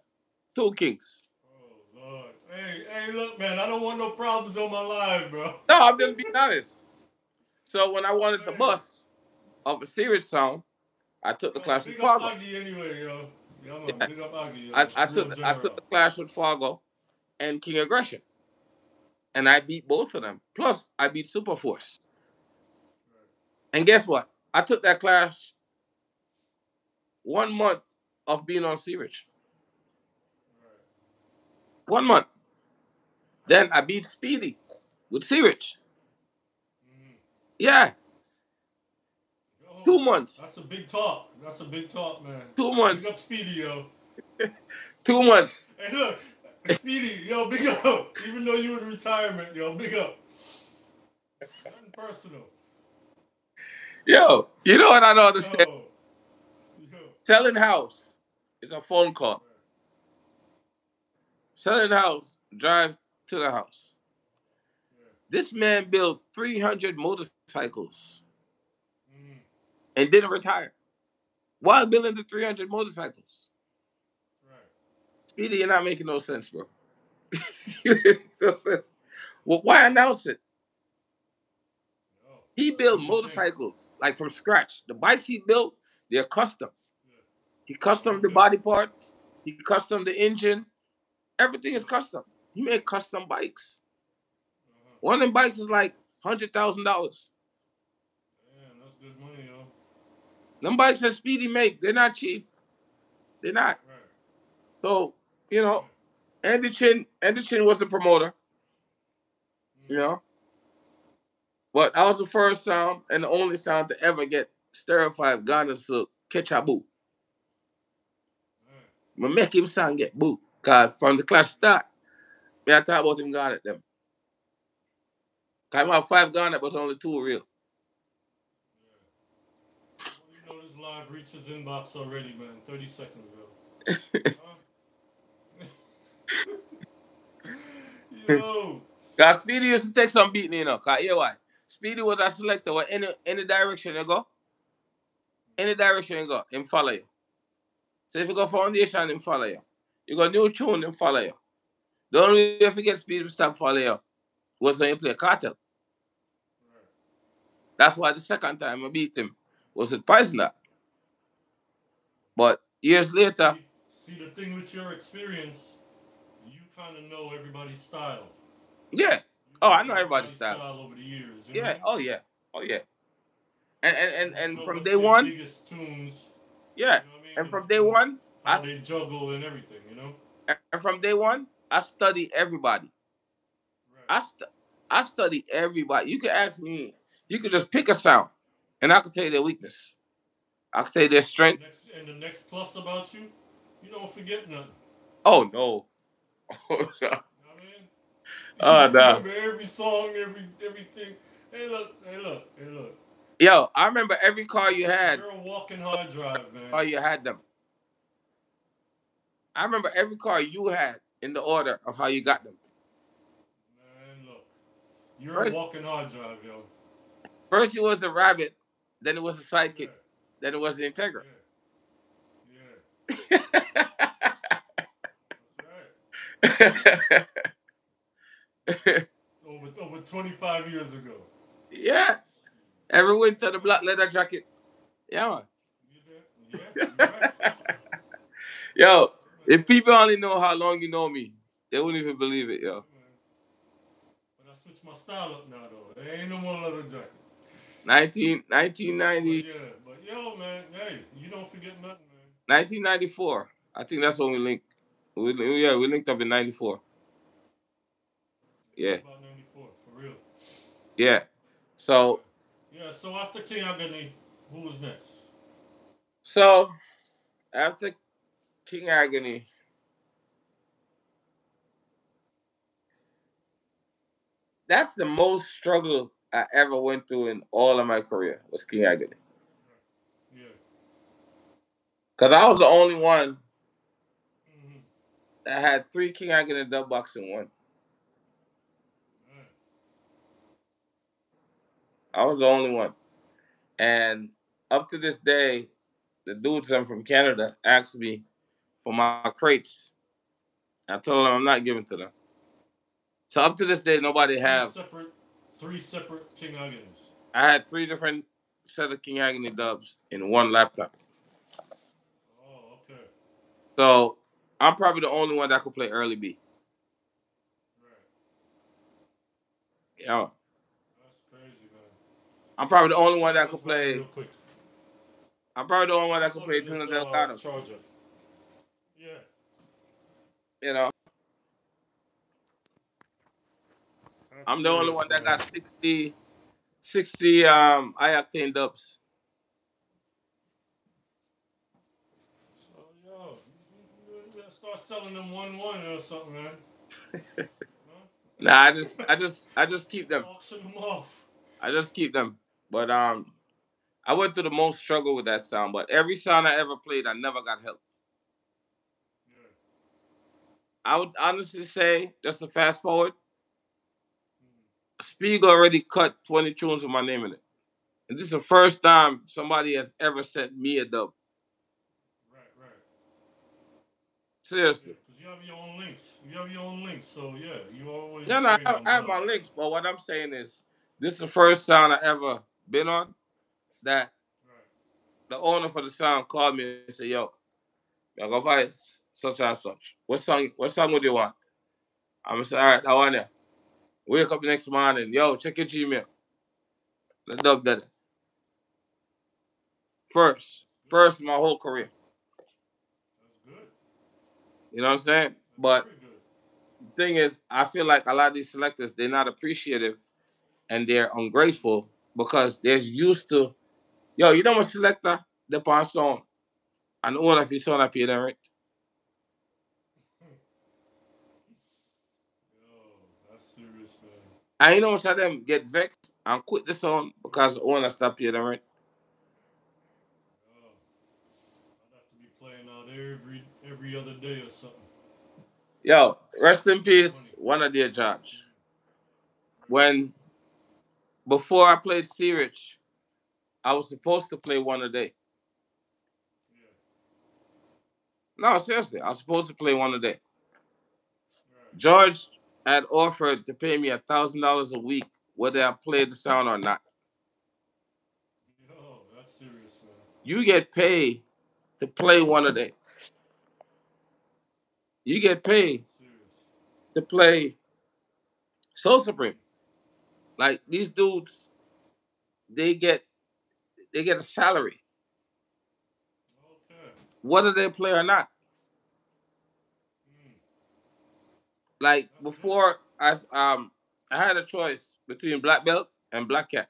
Two kings. Oh, Lord. Hey, look, man, I don't want no problems on my life, bro. No, I'm just being honest. So when I wanted to bust of a serious sound, I took the clash with Fargo. Big up Aggie anyway, yo. Yeah, man, big up Aggie, yo. I took the clash with Fargo and King Aggression. And I beat both of them. Plus, I beat Superforce. Right. And guess what? I took that clash 1 month of being on Searage. Right. 1 month. Then I beat Speedy with Searage. Mm-hmm. Yeah. Yo, 2 months. That's a big talk. That's a big talk, man. 2 months. Big up Speedy, yo. 2 months. Hey, look. Speedy, yo, big up. Even though you in retirement, yo, big up. Nothing personal. Yo, you know what I don't understand? Yo. Selling house is a phone call. Selling house, drive to the house. Yeah. This man built 300 motorcycles and didn't retire while building the 300 motorcycles. Right. Speedy, you're not making no sense, bro. Well, why announce it? No. He built motorcycles like from scratch. The bikes he built, they're custom. Yeah. He custom the body parts. He custom the engine. Everything is custom. He made custom bikes. One of them bikes is like $100,000. Damn, that's good money, yo. Them bikes that Speedy make, they're not cheap. They're not. Right. So, you know, Andy Chin was the promoter. You know? But I was the first sound and the only sound to ever get Stereo 5 Ghana Silk Catch a Boo. I make him sound get boo. Because from the clash start, I talk about him Ghana them. Because I have 5 Ghana, but only 2 real. Yeah. Well, you know this live reaches inbox already, man. 30 seconds ago. Yo. Cause Speedy used to take some beating, you know. Cause yeah, why? Speedy was a selector. Where any direction you go, him follow you. So if you go foundation, him follow you. You go new tune, him follow you. The only way you forget Speedy to stop follow you was when you play Cartel. That's why the second time I beat him was with Poisoner. But years later, see the thing with your experience, you kind of know everybody's style. yeah. Oh, I know everybody's style. Over the years. You Yeah. know? Oh yeah. Oh yeah. And you know from what's day their one, biggest tunes. yeah. You know what I mean? And from day one, how they juggle and everything. You know. And from day one, I study everybody. Right. I study everybody. You can ask me. You could just pick a sound, and I can tell you their weakness. I can tell you their strength. And the next plus about you, you don't forget nothing. Oh no. You know what I mean? Oh no. Remember every song, everything. Hey look. Yo, I remember every car you had. You're a walking hard drive, man. Oh, you had them. I remember every car you had in the order of how you got them. Man, look. You're a walking hard drive, yo. First it was the Rabbit, then it was the Sidekick, then it was the Integra. Yeah. That's right. over 25 years ago. Yeah. Every winter, the black leather jacket. Yeah, man. Yeah, right. Yo, if people only know how long you know me, they wouldn't even believe it, yo. But I switched my style up now, though. There ain't no more leather jacket. 1990. But yo, man, hey, you don't forget nothing, man. 1994. I think that's when we linked. We linked up in 94. Yeah. About 94, for real. Yeah. So. Yeah, so after King Agony, who was next? So, after King Agony, that's the most struggle I ever went through in all of my career was King Agony. Yeah. Because I was the only one that had 3 King Agony dub box in one. I was the only one. And up to this day, the dudes from Canada asked me for my crates. I told them I'm not giving to them. So up to this day, nobody have 3 separate King Agonies. I had 3 different sets of King Agony dubs in one laptop. Oh, okay. So I'm probably the only one that could play early B. Right. Yeah. That's crazy, man. I'm probably the only one that could play. Real quick. I'm probably the only one that could play Juno Delgado. Charger. Yeah. You know. That's I'm the only one that got 60 I-octane dubs. So yo, you gotta start selling them 1-1 or something, man. Huh? Nah, I just keep them. Auction them off. I just keep them. But I went through the most struggle with that sound. But every sound I ever played, I never got help. Yeah. I would honestly say, just to fast forward, Spiegel already cut 20 tunes with my name in it. And this is the first time somebody has ever sent me a dub. Right. Seriously. Because you have your own links. So, yeah, you always... No, I have my links. But what I'm saying is, this is the first sound I ever been on that the owner for the sound called me and said, yo, I go Vice, such and such. What song would you want? I'm going to say, all right, I want it. Wake up the next morning. Yo, check your Gmail. The dub did it. First in my whole career. That's good. You know what I'm saying? But the thing is, I feel like a lot of these selectors, they're not appreciative and they're ungrateful because they're used to, yo, you know what selector, the pan song. And all of you sound up here, right? That's serious, man. And you know most of them get vexed and quit the song because the owner stop here, right? I'd have to be playing out every other day or something. Yo, rest in Money. peace, one of their judge. Before I played Searich, I was supposed to play one a day. Yeah. No, seriously, I was supposed to play one a day. Right. George had offered to pay me $1,000 a week, whether I played the sound or not. Yo, that's serious, man. You get paid to play one a day. You get paid That's serious. to play Soul Supreme. Like these dudes, they get a salary, Okay. whether they play or not. Mm. Like That's good. before, I had a choice between black belt and black cat,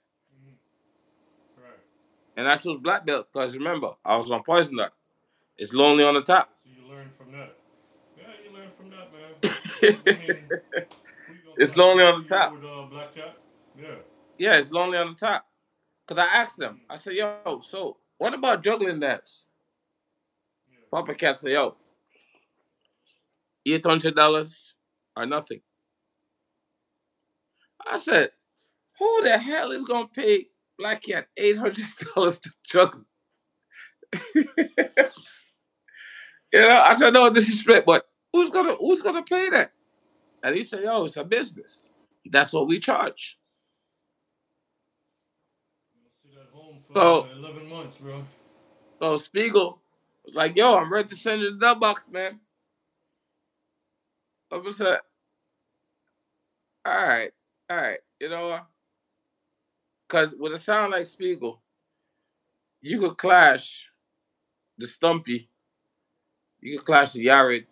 Right. and I chose black belt because remember I was on poison dart. It's lonely on the top. So you learn from that. Yeah, you learn from that, man. I mean, who you gonna It's fight for lonely the on the CEO top. with Black Cat? Yeah. Yeah, it's lonely on the top. Cause I asked them. I said, "Yo, so what about juggling dance?" Yeah. Papa Cat said, "Yo, $800 or nothing." I said, "Who the hell is gonna pay Black Cat $800 to juggle?" I said, "No disrespect, but who's gonna pay that?" And he said, "Yo, it's a business. That's what we charge." You'll sit at home for So 11 months, bro. so Spiegel was like, "Yo, I'm ready to send you the dub box, man." I was like, all right, because with a sound like Spiegel, you could clash the Stumpy, you could clash the Yared,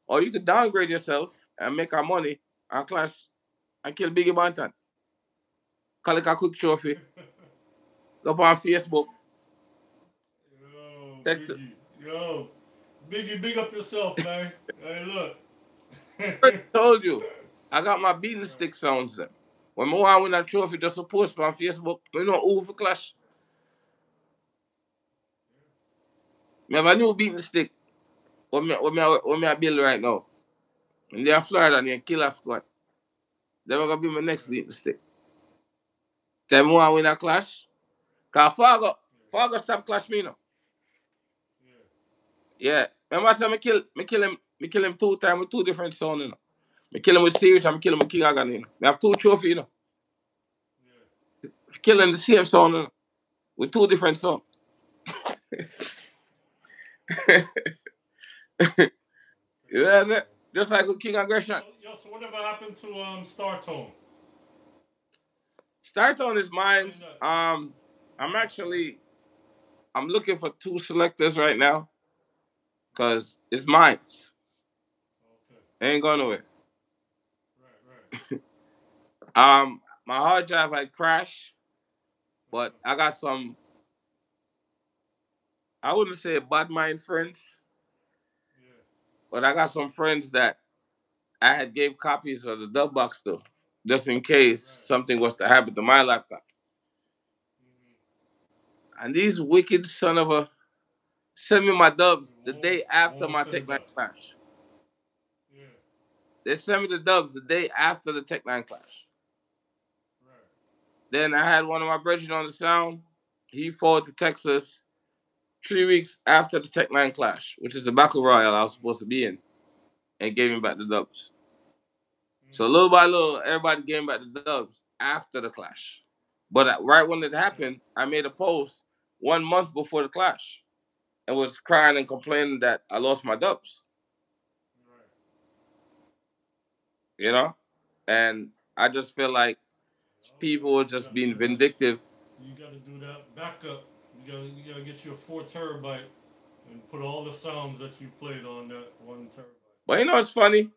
or you could downgrade yourself and make our money and clash and kill Biggie Bantan. Call it a quick trophy. Go up on Facebook. Yo, Take Biggie. Yo, Biggie, big up yourself, man. Hey, look. I told you, I got my beating stick sounds then. When I want to win that trophy, just a post on Facebook. You know who for clash. I have a new beating stick. What me I build right now. And they are Florida and they Killer Squad. They're gonna be my next beating stick. Tell me who win a clash. Cause Fargo stop clash me now. Yeah. Remember I said me kill him 2 times with 2 different sound, Me kill him with Sirius and me kill him with King Agan, Me have 2 trophies, Killing the same sound, with 2 different sound. You know what I'm saying? Just like with King Aggression. Yo, so whatever happened to Star Tone? Startone is mine. I'm looking for 2 selectors right now. Cause it's mine. Okay. Ain't going nowhere. Right. My hard drive had crashed, but I got some. I wouldn't say bad mind friends, Yeah. but I got some friends that I had gave copies of the dub box to, just in case something was to happen to my laptop. And these wicked son of a sent me my dubs the day after my Tech 9 clash. Yeah. They sent me the dubs the day after the Tech 9 clash. Right. Then I had one of my brethren on the sound. He fought to Texas 3 weeks after the Tech 9 clash, which is the battle royal I was supposed to be in, and gave me back the dubs. So little by little, everybody gave me back the dubs after the clash. But right when it happened, I made a post 1 month before the clash and was crying and complaining that I lost my dubs. Right. And I just feel like people were just being vindictive. You gotta do that backup. You gotta get you a 4 terabyte and put all the sounds that you played on that 1 terabyte. But it's funny?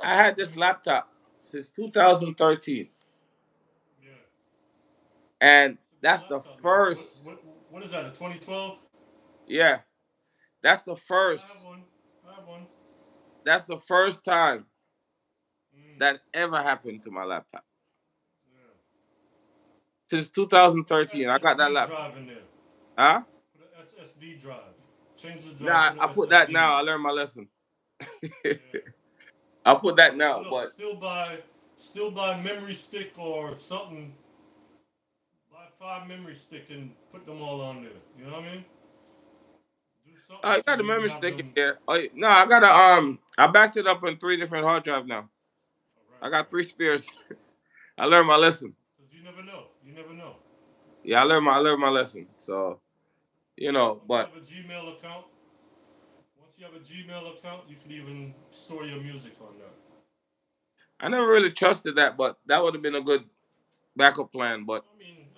I had this laptop since 2013. Yeah. And that's the first. What is that? A 2012? Yeah, that's the first. I have one. That's the first time that ever happened to my laptop. Yeah. Since 2013, I got that laptop. Drive in there. Huh? Put an SSD drive. Change the drive. Nah, I put that now. I learned my lesson. Yeah. I'll put that now, Look, but still buy memory stick or something. Buy 5 memory stick and put them all on there. You know what I mean? Do something I to got a where you memory have stick in them. there. Oh, no, I got I backed it up on 3 different hard drives now. Oh, I right, got right. 3 spares. I learned my lesson. Because you never know. You never know. Yeah, I learned my lesson. So, Once you but have a Gmail account, once you have a Gmail account, you can even store your music on that. I never really trusted that, but that would have been a good backup plan. But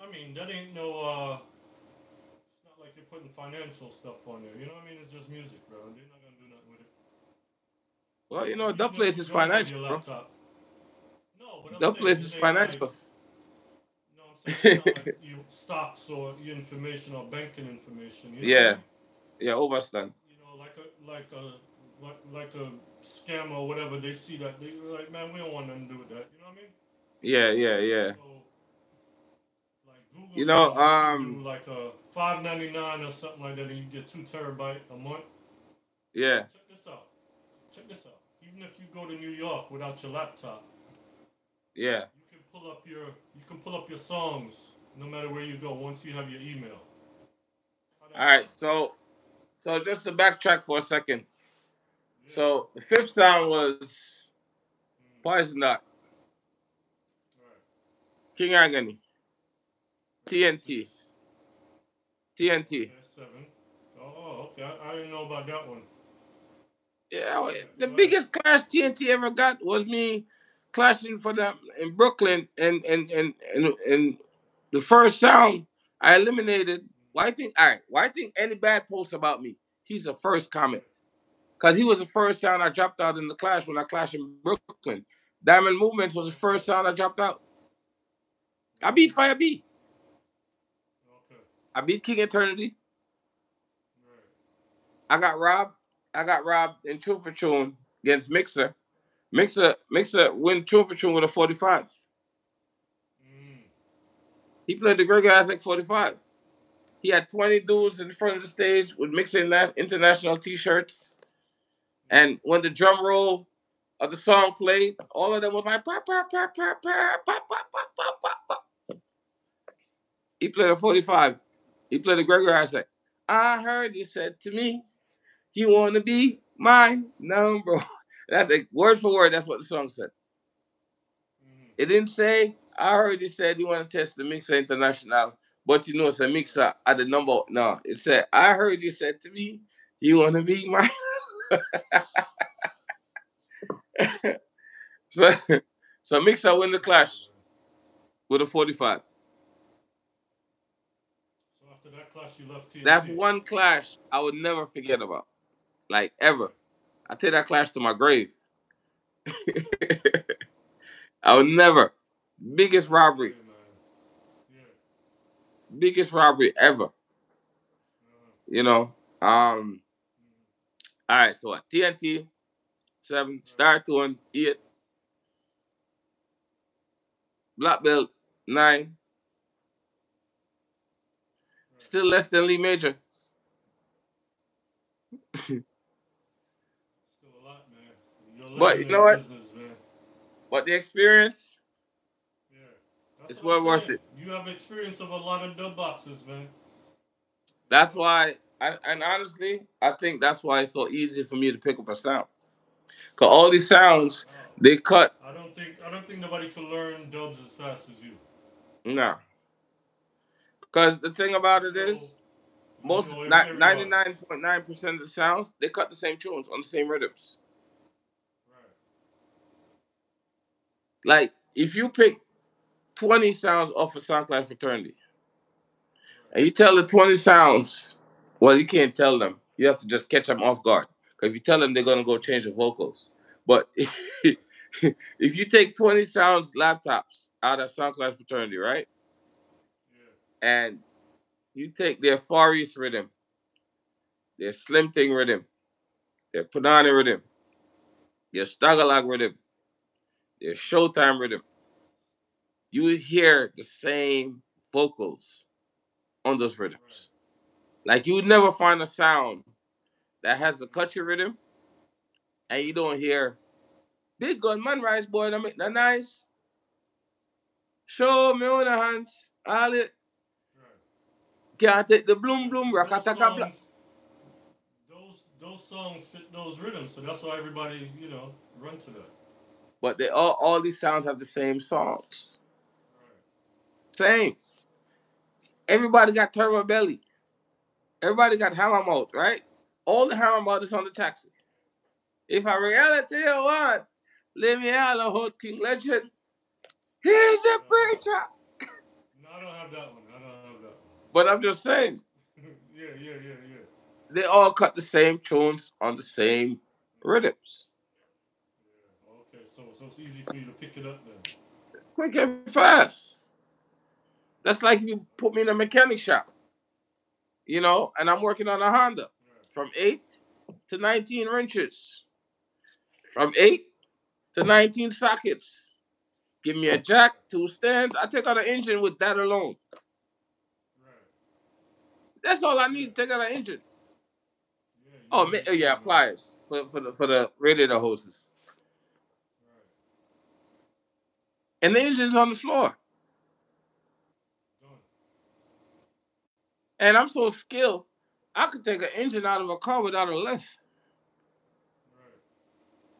I mean, that ain't no. It's not like you're putting financial stuff on there. You know what I mean? It's just music, bro. They're not gonna do nothing with it. well, And that even if place you is don't have financial, your bro. laptop, no, but I'm That saying place is it ain't like. financial. No, I'm saying it's not like you stocks or your information or banking information. You know what I Yeah, mean? yeah, overstand. Like a scam or whatever. They see that they like, man, we don't want nothing to do with that. You know what I mean? Yeah, yeah, yeah. So like You Google know, Now, you can do like a 5.99 or something like that, and you get 2 terabyte a month. yeah, Check this out. Check this out. Even if you go to New York without your laptop, yeah. you can pull up your songs no matter where you go once you have your email. How All that right, sound? so just to backtrack for a second. Yeah. So the fifth sound was Mm. Poison Dot, Right. King Agony, Right. TNT, 6. TNT. Okay. 7. Oh, okay. I didn't know about that one. Yeah, Right. the Right. biggest clash TNT ever got was me clashing for them in Brooklyn, and the first sound I eliminated. Why think? All right, why think any bad post about me? He's the first comment Right. because he was the first sound I dropped out in the clash when I clashed in Brooklyn. Diamond Movements was the first Okay. sound I dropped out. I beat Mm. Fire B. Okay. I beat King Eternity. Right. I got robbed. I got robbed in Tune for Tune against Mixer. Mixer win Tune for Tune with a 45. Mm. He played the Gregor Isaac 45. He had 20 dudes in front of the stage with Mixer International t-shirts. Mm. And when the drum roll of the song played, all of them was like, pop, pop, pop, pop, pop, pop, pop, pop, pop, pop, pop. He played a 45. He played a Gregor Isaac. I heard you said to me, you want to be my number. That's like word for word. That's what the song said. Mm. It didn't say, I heard you said you want to test the Mixer International, but you know it's a Right. mixer at the number. No, it said, I heard you said to me, you want to be my. so, so Mixer win the Crazy, clash man. with a 45. So after that clash, you left That's TNT. one clash I would never forget about. Like, ever. Right. I take that clash to my grave. I would never. Biggest I tell robbery. you, man. Yeah. Biggest robbery ever. Uh, You know? Um, mm. all right, so what? TNT, 7, Right. Star 2, 8, Black Belt, 9, Right. still less than Lee Major. Still a lot, man. You're a But you legend in know the what? business, man. But the experience Yeah. That's is what I'm well worth saying. it. You have experience of a lot of dub boxes, man. You That's know? why, and honestly, I think that's why it's so easy for me to pick up a sound. Because all these sounds, No. they cut. I don't think nobody can learn dubs as fast as you. No. Because the thing You about it know is, you most know every artist. 99.9% of the sounds, they cut the same tunes on the same rhythms. Right. Like, if you pick 20 sounds off of SoundCloud Fraternity, Right. and you tell the 20 sounds, well, you can't tell them. You have to just catch them off guard. Because if you tell them, they're going to go change the vocals. But Right. if you take 20 sounds laptops out of SoundCloud Fraternity, right? Yeah. And you take their Far East rhythm, their Slim Thing rhythm, their Punani rhythm, their Stagalog rhythm, their Showtime rhythm, you would hear the same vocals on those Right. rhythms. Like you would never find a sound that has the country rhythm and you don't hear big gun man rise boy, that nice. Show me on the hands. All it. Can't take the bloom bloom rock attack black. Those songs fit those rhythms, so that's why everybody, run to that. But they all these sounds have the same songs. Same. Everybody got turbo belly. Everybody got hammer mouth, right? All the hammer mouth is on the taxi. If I reality you what, let me out a hot king legend. He's the preacher. No, I don't have that one. But I'm just saying. Yeah. They all cut the same tunes on the same rhythms. Yeah. Okay, so it's easy for you to pick it up then. Quick and fast. That's like if you put me in a mechanic shop, and I'm working on a Honda from 8 to 19 wrenches, from 8 to 19 sockets. Give me a jack, 2 stands. I take out an engine with that alone. That's all I need to take out an engine. Yeah, pliers for the radiator hoses. And the engine's on the floor. And I'm so skilled, I could take an engine out of a car without a lift.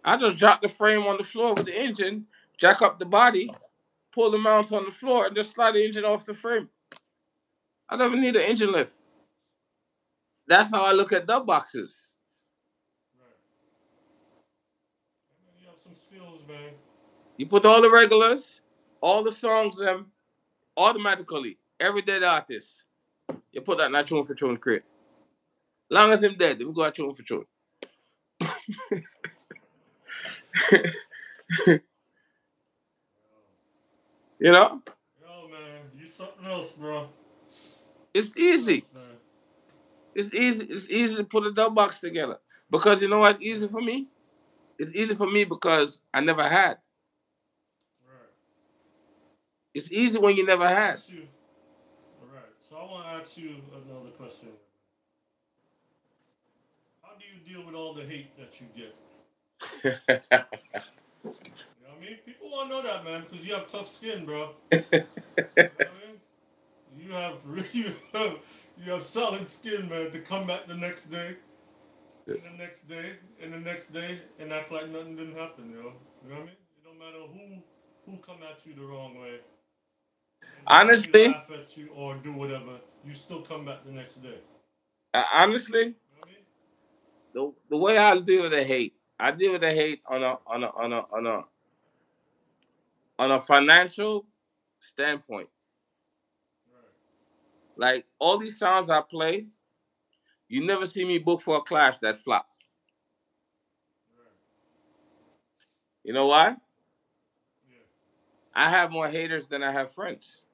I just drop the frame on the floor with the engine, jack up the body, pull the mounts on the floor, and just slide the engine off the frame. I don't even need an engine lift. That's how I look at dub boxes. You have some skills, man. You put all the regulars, all the songs, automatically. Everyday artists. You put that in that tune for tune crate. Long as him dead, we go at tune for tune. You know? Yo, man, you something else, bro. It's easy. It's easy. It's easy to put a dub box together. Because you know what's easy for me? It's easy for me because I never had. Right. It's easy when you never had. All right. So I want to ask you another question. How do you deal with all the hate that you get? You know what I mean? People want to know that, man, because you have tough skin, bro. You know what I mean? You have solid skin, man, to come back the next day, and the next day, and the next day, and act like nothing didn't happen, yo. You know what I mean? It don't matter who come at you the wrong way. Honestly, laugh at you or do whatever, you still come back the next day. Honestly, you know what I mean? the way I deal with the hate, I deal with the hate on a financial standpoint. Right. Like all these songs I play, you never see me book for a clash that flop. Right. You know why? Yeah. I have more haters than I have friends.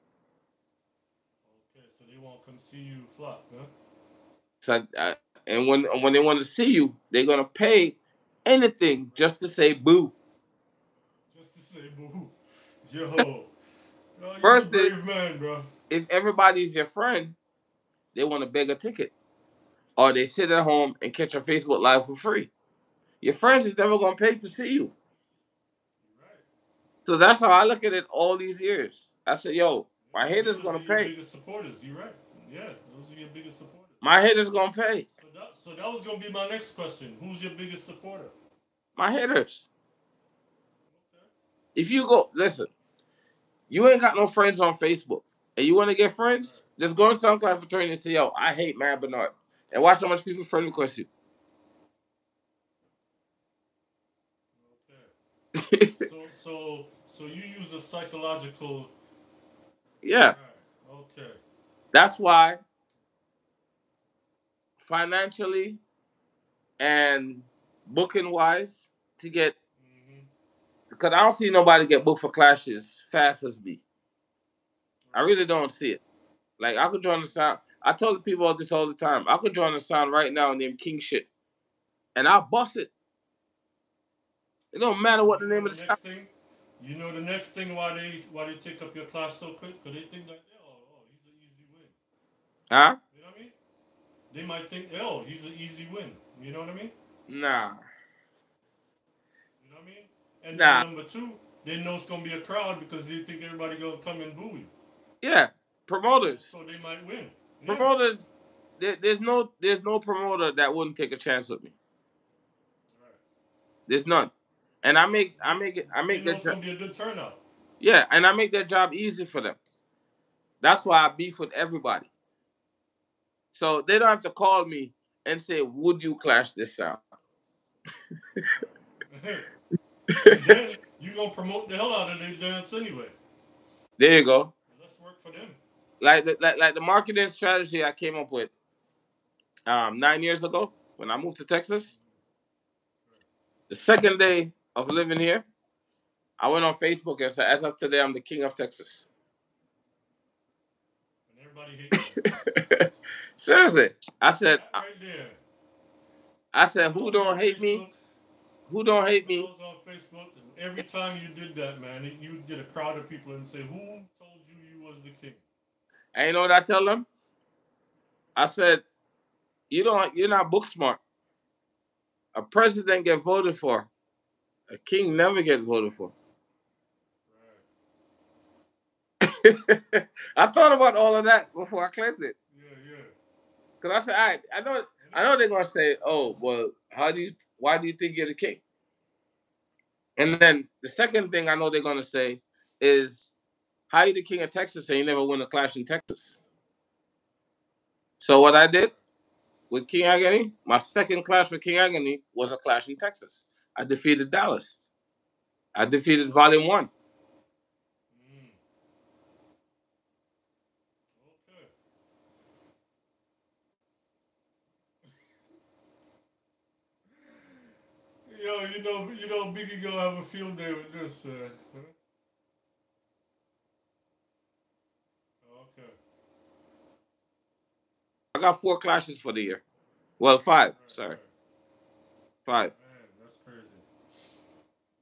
Okay, so they won't come see you flop, huh? So, and when they want to see you, they're gonna pay anything just to say boo. Just to say boo. Yo. You're a brave man, bro. If everybody's your friend, they want to beg a ticket. Or they sit at home and catch a Facebook Live for free. Your friends is never gonna pay to see you. Right. So that's how I look at it all these years. I said, yo, my haters gonna pay. Those are your biggest supporters, you're right. Yeah, those are your biggest supporters. My haters gonna pay. So that was gonna be my next question. Who's your biggest supporter? My haters. Okay. If you go, listen, you ain't got no friends on Facebook, and you want to get friends, just go on SoundCloud for training and say, yo, I hate Mad Bernard. And watch how much people friend request you. Okay. so you use a psychological. Yeah. Right. Okay. That's why financially and booking wise to get, because I don't see nobody get booked for clashes fast as me. I really don't see it. Like I could join the sound. I tell the people this all the time. I could join the sound right now named King Shit, and I'll bust it. It don't matter what the name of the next thing. You know the next thing why they take up your class so quick? Because they think that he's an easy win. Huh? You know what I mean? They might think he's an easy win. You know what I mean? Nah. know what I mean? And then Nah. number two, they know it's gonna be a crowd because they think everybody gonna come and boo you. Yeah. Promoters. So they might win. Yeah. Promoters. There's no promoter that wouldn't take a chance with me. Right. There's none. And I make They know their it's gonna be a good turnout. yeah, and I make their job easy for them. That's why I beef with everybody. So they don't have to call me and say, "Would you clash this sound?" And then you gonna promote the hell out of their dance anyway. There you go. Let's work for them. Like the marketing strategy I came up with 9 years ago when I moved to Texas. The second day of living here, I went on Facebook and said, "As of today, I'm the king of Texas." And everybody hates you. Seriously, I said, That right there. "Who don't hate me? Who don't hate When I me?" was on Facebook, every time you did that, man, you would get a crowd of people and say, "Who told you you was the king?" And you know what I tell them? I said, You're not book smart. A president get voted for. A king never get voted for." Right. I thought about all of that before I claimed it. Yeah. Because I said, all right, I know they're gonna say, "Oh, well, why do you think you're the king?" And then the second thing I know they're gonna say is, "How you the king of Texas and you never win a clash in Texas?" So what I did with King Agony, my second clash with King Agony was a clash in Texas. I defeated Dallas. I defeated Volume 1. Mm. Okay. Yo, Biggie gonna have a field day with this, man. Huh? Okay. I got 4 clashes for the year. Well, 5. Sorry, Right. 5. Man, that's crazy.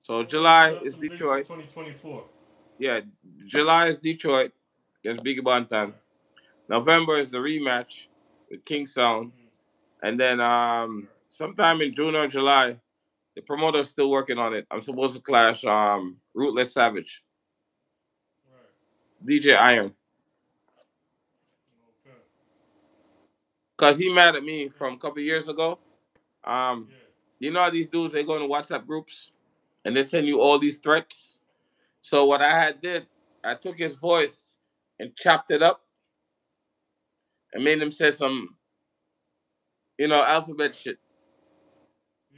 So Okay, you July got is some dates for Detroit. 2024. Yeah, July is Detroit against Biggie Bantan. Right. November is the rematch with King Sound. Mm. And then Right. sometime in June or July, the promoter's still working on it. I'm supposed to clash Rootless Savage, Right. DJ Iron. Okay. Cause he mad at me from a couple years ago. Um, Yeah. you know how these dudes they go into WhatsApp groups and they send you all these threats. So what I took his voice and chopped it up and made him say some, alphabet Right. shit.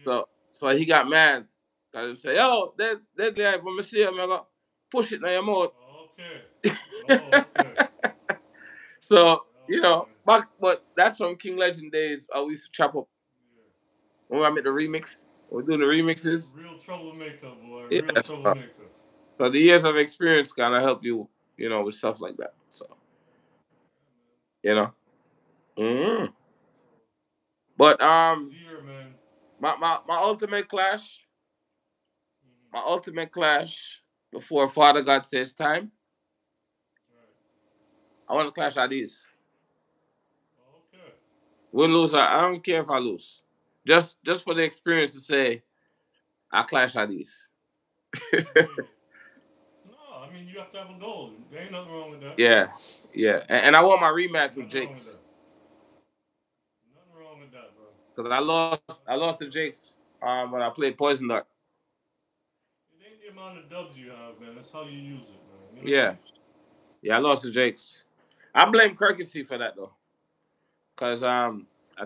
Yeah. So he got mad. Cause he say, "Yo, that guy from Messiah, man, push it in your mouth." Okay. Oh, okay. So, Oh man. but that's from King Legend days. I used to chop up Yeah. when I made the Okay. remix. We're doing the remixes. Real troublemaker, boy. Real Yeah. troublemaker. So the years of experience kind of help you, with stuff like that. So, you know. hmm But This year, man. my ultimate clash, Mm-hmm. my ultimate clash before Father God says time. Right. I want to clash ideas. Okay. Win lose, I don't care if I lose. Just for the experience to say I clash ideas. Yeah. No, I mean you have to have a goal. There ain't nothing wrong with that. Yeah, yeah, and I want my rematch with Nothing wrong with Jakes that. Nothing wrong with that, bro. because I lost to Jakes when I played Poison Dart. It ain't the amount of dubs you have, man. It's how you use it, man. You know what I Yeah, mean? yeah, I lost to Jakes. I blame Kirkisy for that though, because I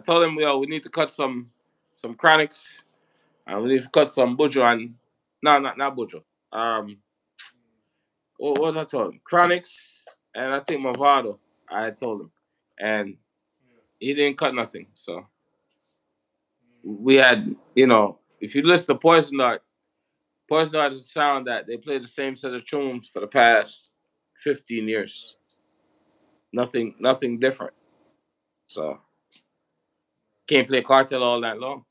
told him, we need to cut some chronics and we need to cut some Bujo and no, not Bujo. What was I told him? Chronics and I think Movado. I had told him, and Yeah. he didn't cut nothing. So Mm. we had, if you listen to Poison Dart is a sound that they play the same set of tunes for the past 15 years. Right. Nothing different. So can't play cartel all that long.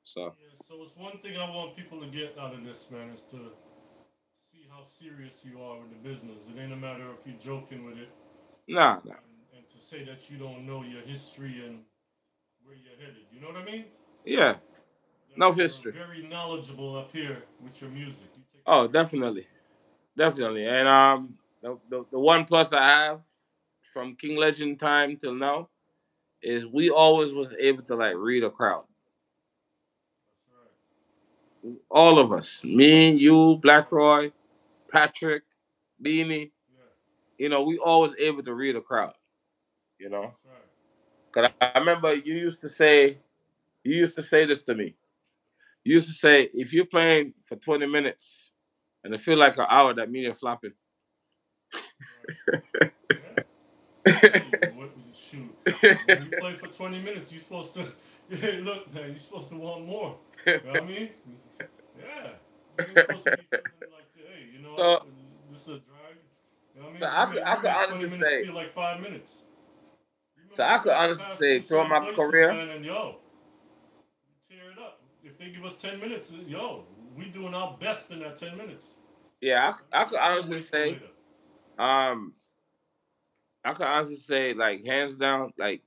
So Yeah. So it's one thing I want people to get out of this, man, is to see how serious you are with the business. It ain't a matter if you're joking with it, nah. and to say that you don't know your history and where you're headed. You know what I mean? Yeah. No you're history. very knowledgeable up here with your music. You take Oh, it very definitely, serious. definitely. And the one plus I have from King Legend time till now is we always was able to like read a crowd. That's right. All of us, me, you, That's Black right. Roy, Patrick, Beanie. Yeah. We always able to read a crowd. You know, That's right. because I remember you used to say this to me. You used to say if you're playing for 20 minutes and it feel like an hour, that means you're flopping. Right. Yeah. Hey, what shoot? When you play for 20 minutes, you're supposed to. Hey, look, man, you're supposed to want more. You know what I mean? Yeah. You ain't supposed to be feeling like, hey, you know what? so, This is a drag. You know what I so mean? I We could make 20 honestly minutes say, feel like 5 minutes. so Remember I we could used to honestly pass say through throughout certain my places, career, man, and yo, we tear it up. If they give us 10 minutes, yo, we doing our best in that 10 minutes. yeah, I I mean, could we ain't gonna honestly wait till say, later. um, I could honestly say, like hands down, like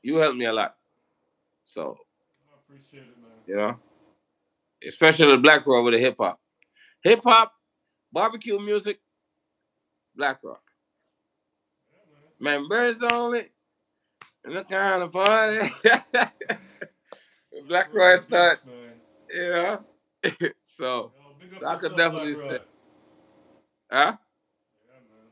you helped me a lot. So I appreciate it, man. you know, especially the Black Rock with the hip hop, barbecue music, Black Rock. Yeah, man. Members only, and the kind of party. Black Black Roy the Rock start, beast, man. you know. so, Yo, big so up I could yourself, Black definitely Roy. say, huh? Yeah, man.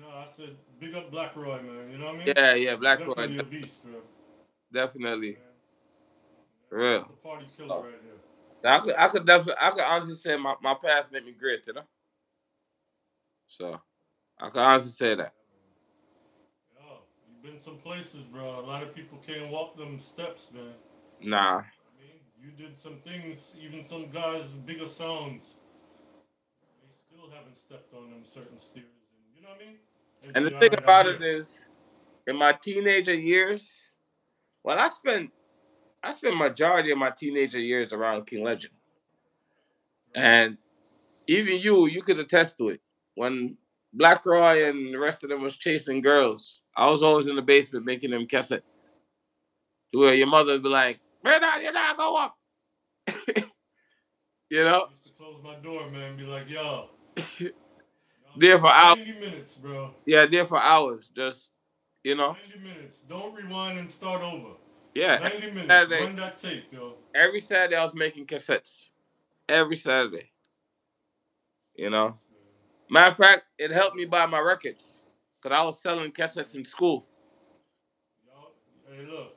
No, I said big up Black Roy, man. You know what I mean? Yeah, yeah, Black Rock, Definitely a beast, bro. definitely, Yeah. for Yeah, that's real. the party killer So, right here. I could honestly say my past made me great, you know. So I could honestly say that. Yeah, man. Yo, you've been some places, bro. A lot of people can't walk them steps, man. Nah, I mean, you did some things, even some guys, bigger sounds, they still haven't stepped on them certain steers. And you know what I mean? They'd and the say, thing all right, I'm about it here. is, in my teenager years, well, I spent majority of my teenager years around King Legend, Right. and even you could attest to it. When Black Roy and the rest of them was chasing girls, I was always in the basement making them cassettes. To where your mother would be like, "Bernard, you're not go up," you I know. used to close my door, man, and be like, yo, y'all There give for me hours. 90 minutes, bro. Yeah, there for hours. Just you know. 90 minutes. Don't rewind and start over. Yeah, 90 minutes. Saturday. Run that tape, yo. Every Saturday I was making cassettes. Every Saturday. You know. Beast, man. Matter of fact, it helped me buy my records. Cause I was selling cassettes in school. Y'all, hey, look.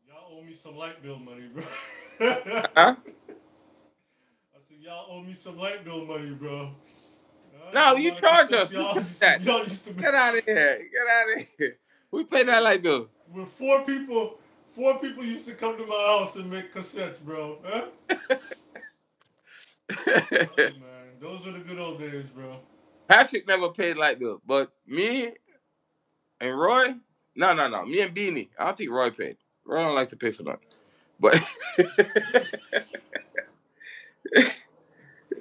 Y'all owe me some light bill money, bro. Huh? I said, y'all owe me some light bill money, bro. No, The you amount of charge cassettes us. We y'all pay used to, that. y'all used to make. Get out of here. Get out of here. We pay that light bill. With four people used to come to my house and make cassettes, bro. Huh? Telling you, man. Those were the good old days, bro. Patrick never paid light bill, but me and Roy, no. Me and Beanie. I don't think Roy paid. Roy don't like to pay for nothing. But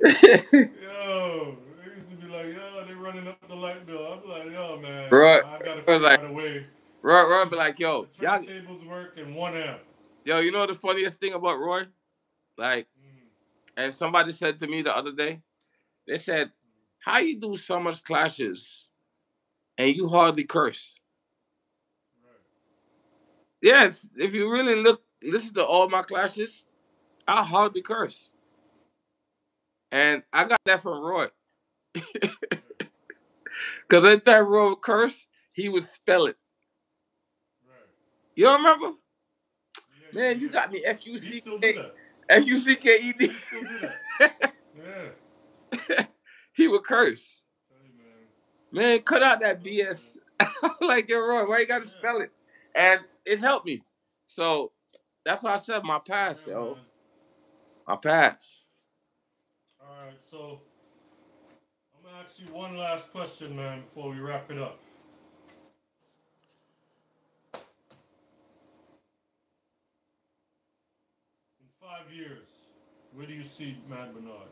Yo, they used to be like, yo, they running up the light bill. I'm like, yo, man, Roy I gotta was figure like, out a way Roy to be like, the yo, y'all, turntables work in 1 amp. yo, you know the funniest thing about Roy? Like, Mm, and somebody said to me the other day, they said, how you do so much clashes and you hardly curse? right. Yes, if you really listen to all my clashes, I hardly curse. And I got that from Roy. Yeah, Because every time Roy would curse, he would spell it. right. You don't remember? Man, you Yeah. got me He still do F-U-C-K, that. F-U-C-K-E-D. He still do that. Yeah. He would curse. Tell you, man. Man, cut out that Tell you, man. BS. I'm like, you're wrong. Why you got to Yeah. spell it? And it helped me. So that's why I said my past, Yeah, yo. man. My past. All right, so I'm gonna ask you one last question, man, before we wrap it up. In 5 years, where do you see Mad Bernard?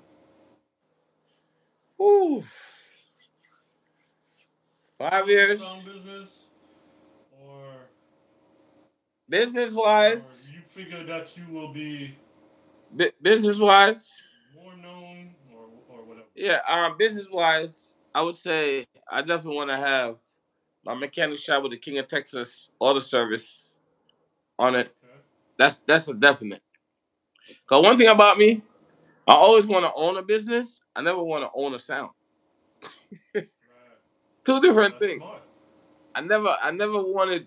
Woo. Still 5 in the sound years. business, or Business or wise, you figure that you will be business wise, more known or whatever? yeah. Business wise, I would say I definitely want to have my mechanic shop with the King of Texas Auto Service on it. Okay. That's a definite. Cause one thing about me, I always want to own a business. I never want to own a sound. Right. Two different That's things. smart. I never wanted,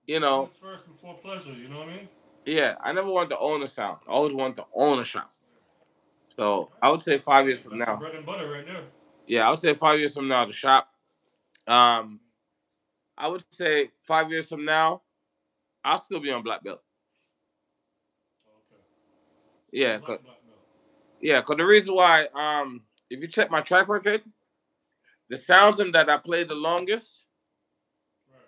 you know, Business first before pleasure. You know what I mean? yeah, I never wanted to own a sound. I always wanted to own a shop. So I would say Right. 5 years from That's your now. bread and butter right there. Yeah, I would say 5 years from now the shop. Um, I would say 5 years from now I'll still be on black belt. Okay. Still Yeah, cause black belt. yeah, 'cause the reason why if you check my track record, the sounds that I played the longest,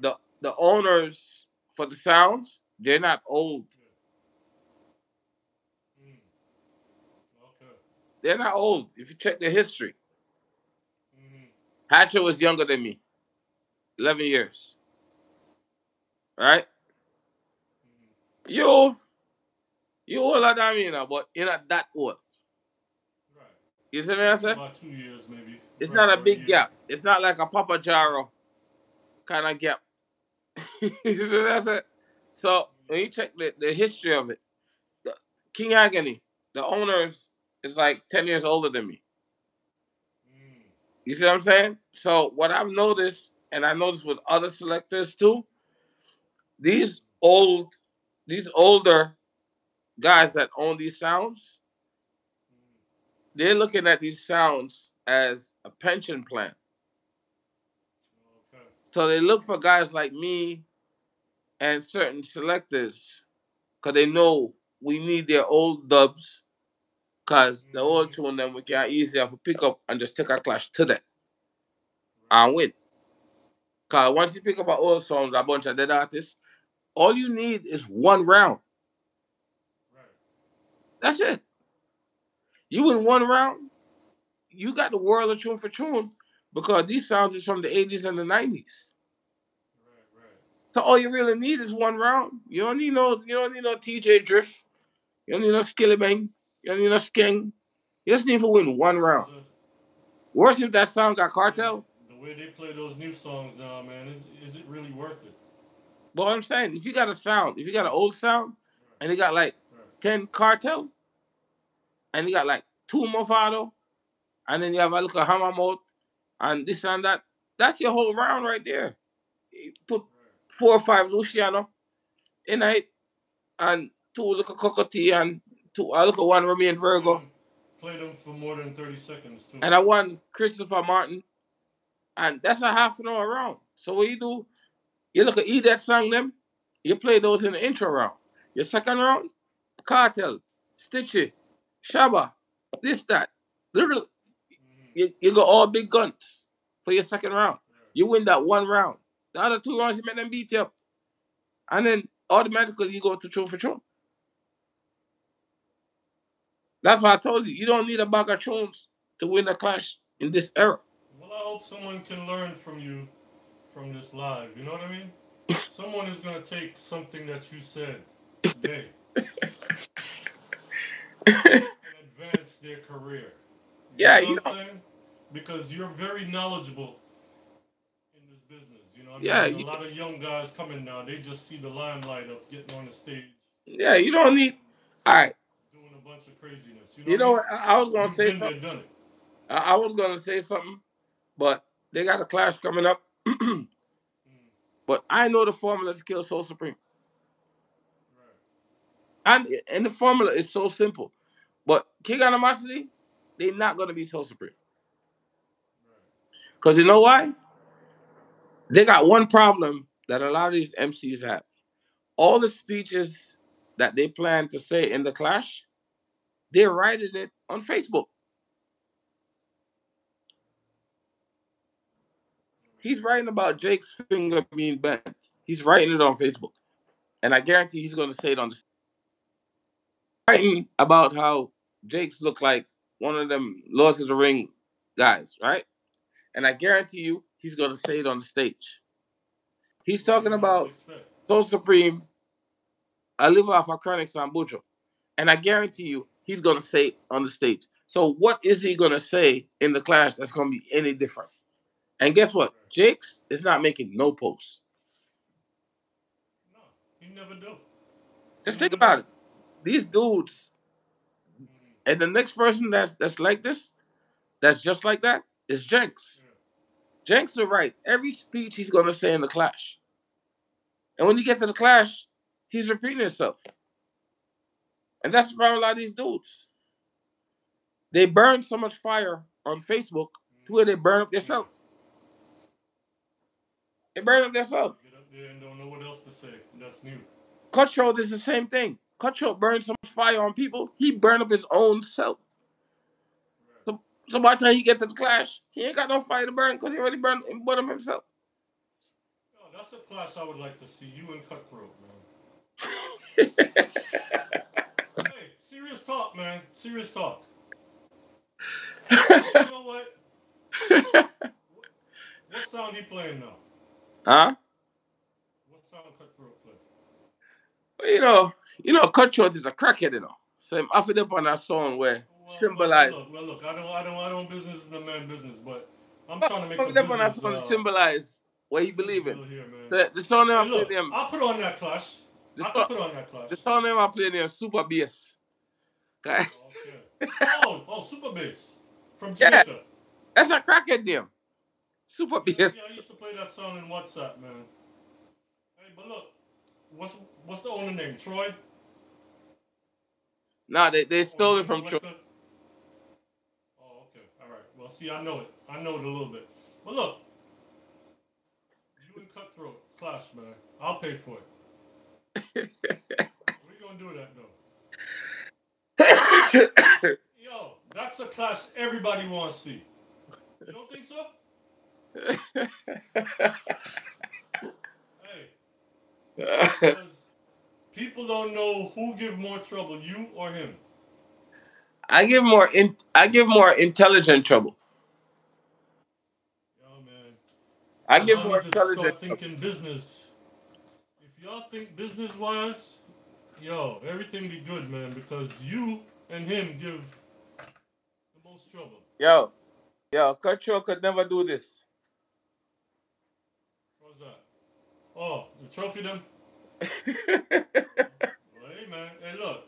Right. the owners for the sounds, they're not old. Yeah. Mm. Okay. They're not old. If you check the history, Mm-hmm. Hatcher was younger than me, 11 years, right? Mm-hmm. You you older than me now, but you're not that old. Right. You see what I'm Maybe saying? about 2 years, maybe. It's Right. not a Or a big year. gap. It's not like a Papa Jaro kind of gap. You see what I'm saying? So when you check the history of it, the, King Agony, the owners is like 10 years older than me. Mm. You see what I'm saying? So what I've noticed, and I noticed with other selectors too, these old, these older guys that own these sounds, Mm. they're looking at these sounds as a pension plan. Okay. So they look for guys like me and certain selectors because they know we need their old dubs because the old Mm-hmm. tune them we can easily have to pick up and just take a clash to them Right. and win. Because once you pick up an old song, a bunch of dead artists, all you need is one round. Right. That's it. You win one round, you got the world of tune for tune because these sounds is from the 80s and the 90s. Right. Right. So all you really need is one round. You don't need no TJ Drift. You don't need no Skilly Bang. You don't need no Skeng. You just need to win one Sounds round. Worse if that song got cartel. the way they play those new songs now, man, is it really worth it? But what I'm saying, if you got a sound, if you got an old sound, Right. and you got like Right. 10 cartel, and you got like two Mofado, and then you have a little hammer mouth, and this and that, that's your whole round right there. You put Right. 4 or 5 Luciano in it, and two little Cocotti, and two a little one Remy and Virgo, Play them for more than 30 seconds too. and I one Christopher Martin, and that's a half an hour round. So what you do, you look at eat that song them, you play those in the intro round. Your second round, Cartel, Stitchy, Shabba, this, that. Literally, Mm-hmm. you got all big guns for your second round. Right. You win that one round. The other 2 rounds, you make them beat you up. And then automatically you go to tune for tune. That's why I told you, you don't need a bag of tunes to win a clash in this era. Well, I hope someone can learn from you from this live. You know what I mean? Someone is gonna take something that you said today and advance their career. You Yeah, know what I'm saying? Because you're very knowledgeable in this business. You know what I mean? yeah, And a lot of young guys coming now, they just see the limelight of getting on the stage yeah, you don't need. and All right, doing a bunch of craziness. You know you what I know mean? what? I was gonna You've say been there, something. done it. I was gonna say something, but they got a clash coming up. Mm, But I know the formula to kill Soul Supreme, right, and the formula is so simple. But King Animosity, they're not gonna be Soul Supreme right. because you know why? They got one problem that a lot of these MCs have. All the speeches that they plan to say in the clash, they're writing it on Facebook. He's writing about Jake's finger being bent. He's writing it on Facebook. And I guarantee he's going to say it on the stage. Writing about how Jake's look like one of them Lords of the Ring guys, right? And I guarantee you he's going to say it on the stage. He's Well, you talking know what to about expect. Soul Supreme I live off of Chronic Sambucho. And I guarantee you, he's going to say it on the stage. So what is he going to say in the clash that's going to be any different? And guess what? Jakes is not making no posts. No, he never do. Just think about it. These dudes, and the next person that's like this, that's just like that, is Jenks. Jenks are right. Every speech he's going to say in the clash. And when you get to the clash, he's repeating himself. And that's the problem with a lot of these dudes. They burn so much fire on Facebook to where they burn up themselves. They burn up themselves. Get up there and don't know what else to say. That's new. Cutthroat is the same thing. Cutthroat burns so much fire on people, he burned up his own self. So by the time he get to the clash, he ain't got no fire to burn because he already burned him himself. Yo, that's a clash I would like to see. You and Cutthroat, man. Hey, serious talk, man. Serious talk. You know what? What sound he playing now? Huh? What sound Cutthroat play? Well, Cutthroat is a crackhead, So I'm off it up on that song where symbolize. Well, look, I don't business in the man business, but I'm trying to make a business. business. On that song to symbolize what he believe in. Here, so the song name I play them. I'll put on that clash. I can put on that clash. The song name I play them Super Bass. Okay. Oh, Super Bass from Jamaica. Yeah, that's a crackhead name. Super Bass. Yeah, I used to play that song in WhatsApp, man. Hey, but look, what's the owner name? Troy? Nah, they stole it from Troy. Oh, okay. All right. Well, see, I know it. I know it a little bit. But look, you and Cutthroat clash, man. I'll pay for it. We're gonna do that though. Yo, that's a clash everybody wants to see. You don't think so? Hey, because people don't know who give more trouble, you or him. I give more intelligent trouble. Yo, man. I give more intelligent. Start thinking business. If y'all think business wise, yo, everything be good, man. Because you and him give the most trouble. Yo, Cutthroat could never do this. What's that? Oh, the trophy them? Well, hey, man. Hey, look.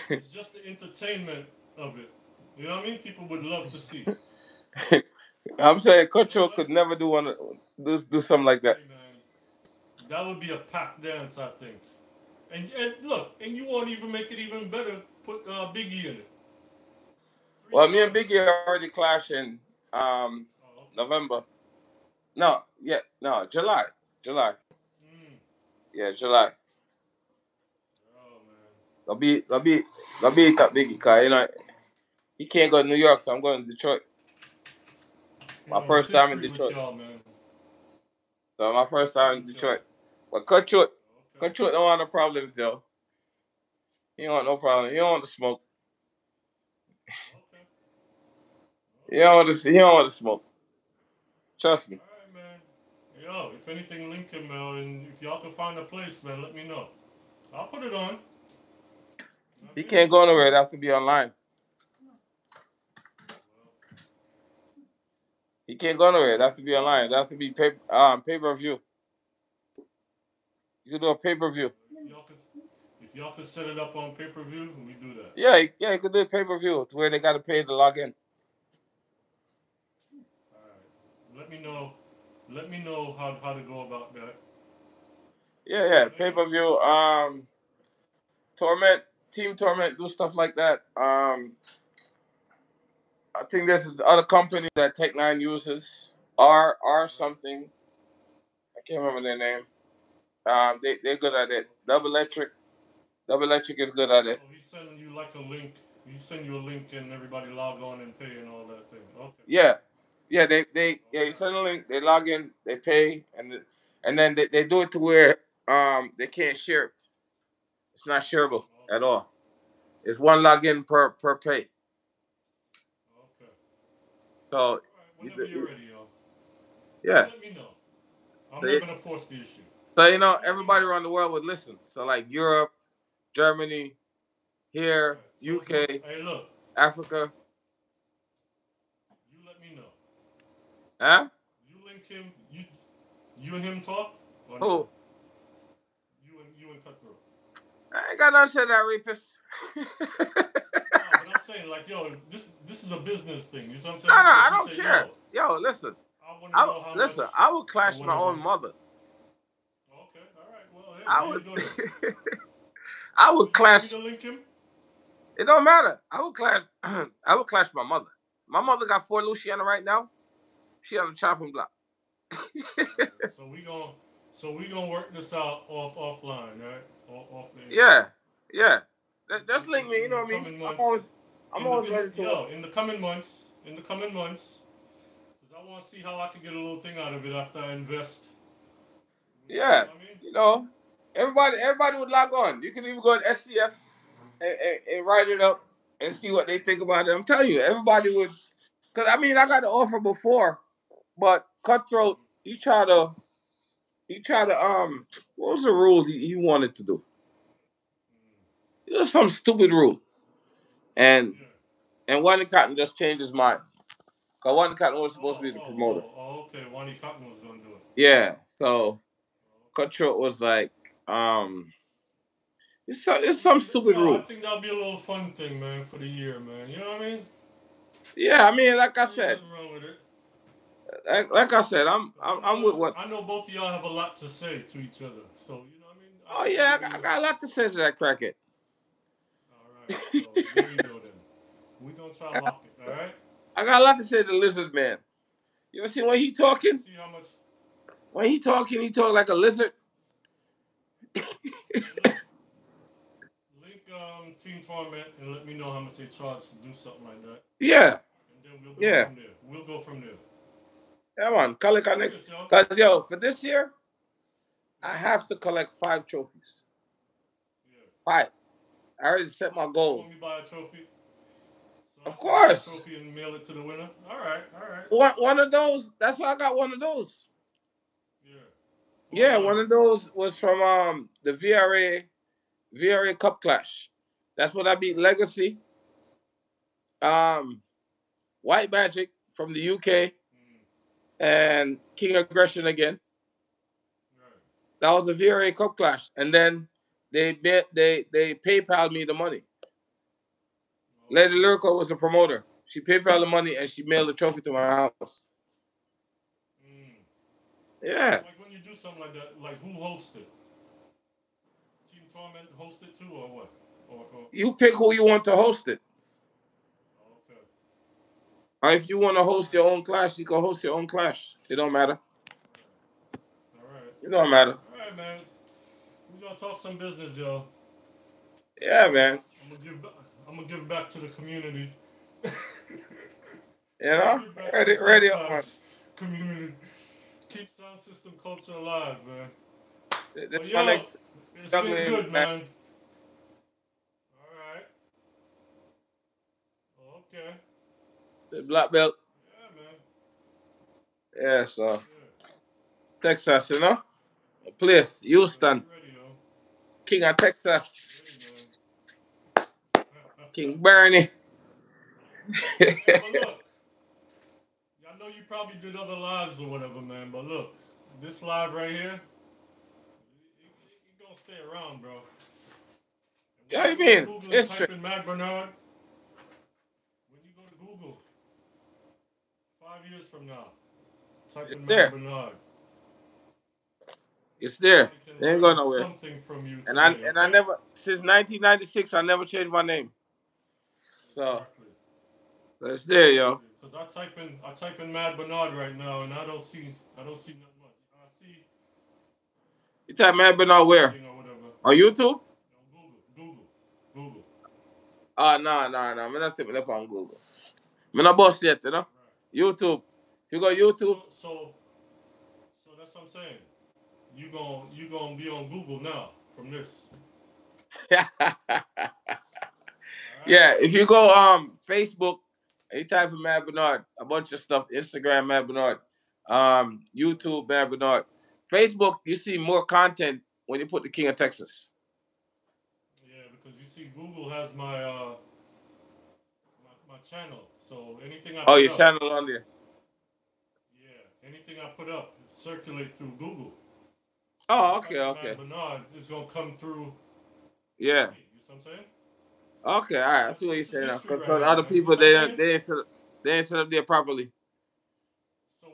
It's just the entertainment of it. You know what I mean? People would love to see. I'm saying Cutthroat could never do something like that. Hey, man. That would be a packed dance, I think. And look, and you won't even make it even better. Put Biggie in it. Well, me and Biggie are already clashing November. July. Yeah, July. Oh man. I'll be at Biggie, cause he can't go to New York, so I'm going to Detroit. My first time in Detroit. So my first time in Detroit. But Cutthroat don't want no problems, though. He don't want no problem. He don't want to smoke. He don't want to smoke. Trust me. All right, man. Yo, if anything, link him, man. And if y'all can find a place, man, let me know. I'll put it on. He can't go nowhere. It has to be online. He can't go nowhere. It has to be online. It has to be pay-per-view. You can do a pay-per-view. If y'all could set it up on pay-per-view, we do that. Yeah, you could do a pay-per-view to where they got to pay to log in. All right. Let me know how to go about that. Yeah. Pay-per-view. Team Torment, do stuff like that. I think there's other companies that Tech9 uses. R something. I can't remember their name. They're good at it. Double Electric is good at it. So he's sending you like a link. He send you a link and everybody log on and pay and all that thing. Okay. Yeah. You send a link, they log in, they pay, and then they do it to where they can't share it. It's not shareable at all. It's one login per pay. Okay. So all right, whenever you're ready, yo. Yeah. Let me know. I'm not gonna force the issue. So everybody around the world would listen. So like Europe, Germany, here, So UK, hey, look, Africa. you let me know. Huh? You link him. You and him talk or no? Who? You and Cutthroat. I ain't got nothing to say to that rapist. No, but I'm saying like, yo, this is a business thing. You know what I'm saying? No, So I if you don't say, care. yo, Yo, listen. I want to know how much I would or clash my whatever. own mother. Okay, all right. Well, hey, I there would. you go then. I So would you want me clash. to link him? It don't matter. I would clash. I would clash my mother. My mother got 4 Luciana right now. She on the chopping block. So we gonna work this out offline, right? Off the internet. Yeah, yeah. Just link me. You In know the what I mean? coming months, I'm always ready to work. in the coming months, because I want to see how I can get a little thing out of it after I invest. You know Yeah, what I mean? you know, everybody would log on. You can even go to SCF and write it up and see what they think about it. I'm telling you, everybody would. Cause I mean, I got the offer before, but Cutthroat, he tried to what was the rules he wanted to do? It was some stupid rule, and Yeah. and Wally Cotton just changed his mind. Cause Wally Cotton was supposed to be the promoter. Okay. Wani Cotton was gonna do it. Yeah, so Cutthroat was like, it's some stupid Yo, I rule. think that'll be a little fun thing, man, for the year, man. You know what I mean? Yeah, I mean, like I Ain't said, nothing wrong with it. like I said, I'm with what. I know both of y'all have a lot to say to each other, so you know what I mean. Oh I think yeah, it'll be I got a lot to say to that crackhead. all right. So there you go then. We gonna try to lock it. All right. I got a lot to say to the lizard man. You ever see when he talking? See how much. When he talk like a lizard. Hey, look. Link Team Torment and let me know how much they charge to do something like that, Yeah, and then we'll go yeah, from there. We'll go from there. yeah, man. Collect I'm connect. serious, yo. Cause yo, for this year, I Yeah. have to collect 5 trophies. Yeah. 5. I already set my You goal. want me to buy a trophy? So I Of can buy a course. trophy and mail it to the winner. All right. All right. One of those. That's why I got one of those. Yeah. Yeah, Hold one on. of those was from the VRA Cup Clash. That's what I beat Legacy, um, White Magic from the UK, Mm, and King Aggression again. right. That was a VRA Cup Clash, and then they PayPal me the money. Lady Okay. Lyrical was a promoter. She PayPal the money and she mailed the trophy to my house. Mm. So Yeah, like when you do something like that, like who hosts it? Team Torment host it too, or what? Or you pick who you want to host it. okay. Or if you want to All host right. your own clash, you can host your own clash. It don't matter. All right. It don't matter. All right, man. We gonna talk some business, yo. Yeah, man. I'm gonna give. I'm gonna give back to the community. You know, Give back to the ready up, man. SoundCloud community. Keep sound system culture alive, man. This But is my yo, next it's been juggling, good, man. man. All right. Okay. The black belt. Yeah, man. Yeah, so Yeah. Texas, you know, a place, So Houston, get ready, yo. King of Texas, Ready, man. King Bernie. Hey, but look, I know you probably did other lives or whatever, man. But look, this live right here, it gonna stay around, bro. And Yeah, when you you go to mean Google and history? type in Mac Bernard, when you go to Google, 5 years from now, type It's in Mac there. Bernard. It's there. Somebody can It ain't going learn nowhere. something from you And I today, and I okay? never since 1996 I never changed my name. So Exactly. it's there, yo. Exactly. Because I type in Mad Bernard right now, and I don't see nothing much. I see You type Mad Bernard where? something or whatever. On YouTube? Google. No. I'm not typing up on Google. I'm not boss yet, you know. Right. YouTube. If you go YouTube, So that's what I'm saying. You gonna be on Google now from this. All right. yeah. If you go Facebook, and you type in Mad Bernard, a bunch of stuff. Instagram Mad Bernard, YouTube Mad Bernard. Facebook, you see more content when you put the King of Texas. Yeah, see, Google has my channel. So anything I Oh, put your up, channel on there. yeah, anything I put up circulate through Google. So when Oh, you okay, type in Man okay. Bernard, it's gonna come through Yeah. me. You see what I'm saying? Okay, all right. I Yeah. see So what you're this is saying now. history Because right the here, other man. You people, see what I'm saying? they ain't set up there properly. So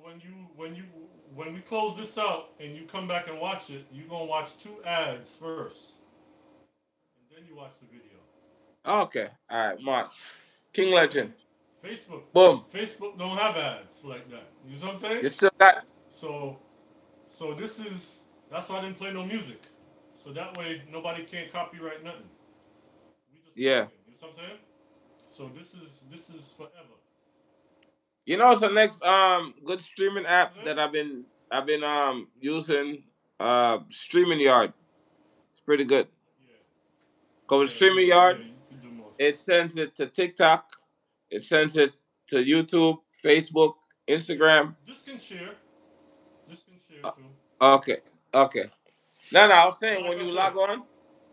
when we close this out and you come back and watch it, you're gonna watch 2 ads first, and then you watch the video. Okay, all right, Mark. King You know what I mean? Legend. Facebook, Boom. Facebook don't have ads like that. You know what I'm saying? You still got. So, so that's why I didn't play no music. So that way nobody can copyright nothing. We just Yeah. talking. You know what I'm saying? So this is forever. You know, it's the next good streaming You know what app I'm saying? that I've been using Streaming Yard. It's pretty good. Go with Streaming Yeah. Yard. You can do more. It sends it to TikTok. It sends it to YouTube, Facebook, Instagram. This can share. This can share Uh, too. okay, okay. No, I was But saying like I said,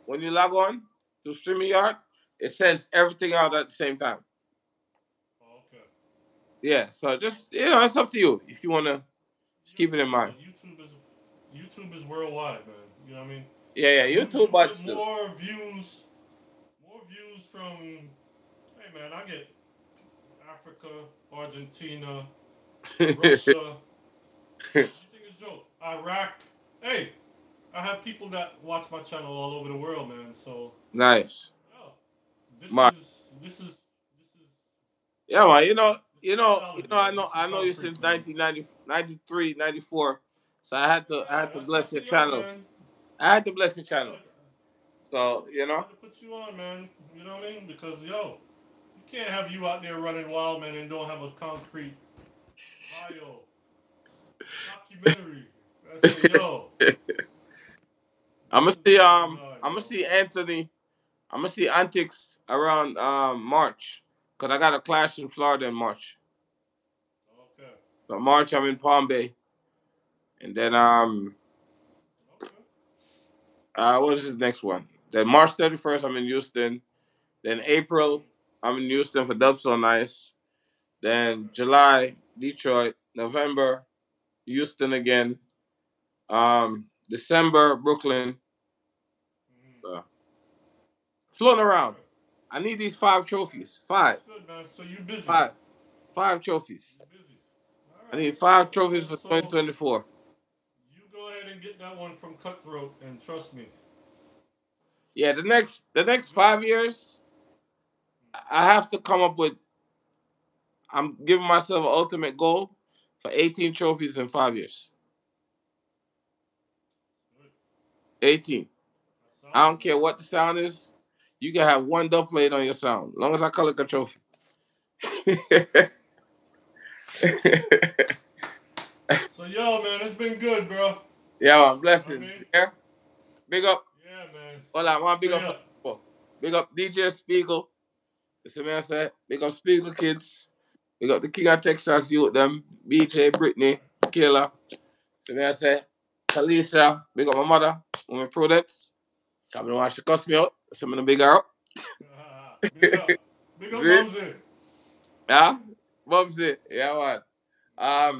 when you log on to StreamYard, it sends everything out at the same time. oh, okay. Yeah, so just it's up to you if you wanna just keep it in mind. But YouTube is worldwide, man. You know what I mean? Yeah, You YouTube, but get still. more views from. Hey, man, I get Africa, Argentina, Russia. You think it's a joke? Iraq. Hey, I have people that watch my channel all over the world, man. So, Nice. yo, this My is this is this is yeah, man, this is solid, I man. This is know you concrete, since man. 1990, 93, 94. So I Yeah, had to that's bless your see, yo, channel. man. I had to bless your I channel. had, So, I had to put you on, man. You know what I mean? Because yo, you can't have you out there running wild, man, and don't have a concrete bio documentary. I say, yo, this is man Bernard, I'm gonna yo. see Anthony. I'm gonna see Antics around March. Cause I got a clash in Florida in March. Okay. So March I'm in Palm Bay. And then Okay. what is the next one? Then March 31st I'm in Houston. Then April I'm in Houston for Dub So Nice. Then Okay. July, Detroit. November, Houston again. December, Brooklyn. So, floating around. Okay. I need these 5 trophies. Five. That's good, man. So you busy? Five. 5 trophies. You busy? All I right. need 5 trophies So for so 2024. you go ahead and get that one from Cutthroat, and trust me, Yeah, the you'll be next good. 5 years, I have to come up with. I'm giving myself an ultimate goal for 18 trophies in 5 years. Good. 18. That's I solid, don't care man. what the sound is. You can have one dub plate on your sound, as long as I collect a trophy. So yo, man, it's been good, bro. Yeah, man, You know what I blessings. mean? Yeah, big up. Yeah, man. Hold on, I want to big Stay up up. some people. Big up DJ Spiegel. Listen, man, I said, big up Spiegel kids. Big up the King of Texas youth, them. BJ, Brittany, Kayla. So, man, I said, Talisa. Big up my mother, Women Products. Come and watch the cuss me out. So, I'm going to big her up. Big up. Big up, Great. Mumsy. Yeah, Bubsy. Yeah, man. Yeah.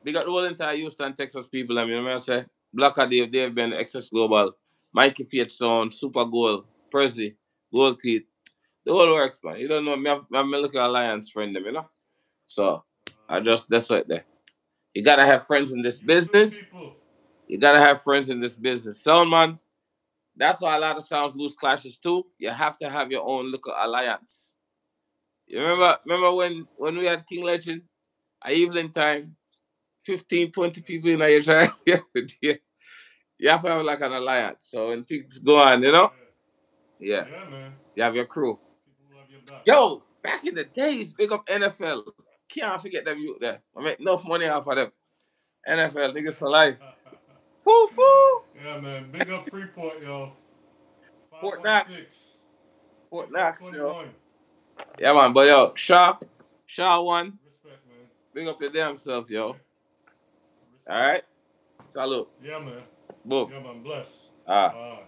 Big up the whole entire Houston, Texas people. I mean, I'm say Black Dave, Dave Ben, Excess Global, Mikey Fiat Sound, Super Gold, Percy, Gold Teeth. The whole works, man. You don't know me. I'm a little alliance friend, them, you know. So that's right there. You gotta have friends in this YouTube business. people. You gotta have friends in this business. Sound man. That's why a lot of sounds lose clashes too. You have to have your own little alliance. You remember when we had King Legend, at evening time, 15, 20 people in your tribe. You have to have like an alliance. So when things go on, yeah, Yeah, man. you have your crew. People love your back. Yo, back in the days, big up NFL. Can't forget them youth there. I make enough money off of them. NFL niggas for life. Foo foo. Yeah, man. Big up Freeport, yo. Fort Knox. 516. Fort Knox, yo. 21. Yeah, man. But yo, Shaw won. Respect, man. Big up your damn self, yo. Respect. All right. Salute. Yeah, man. Boom. Yeah, man. Bless. Ah. All right.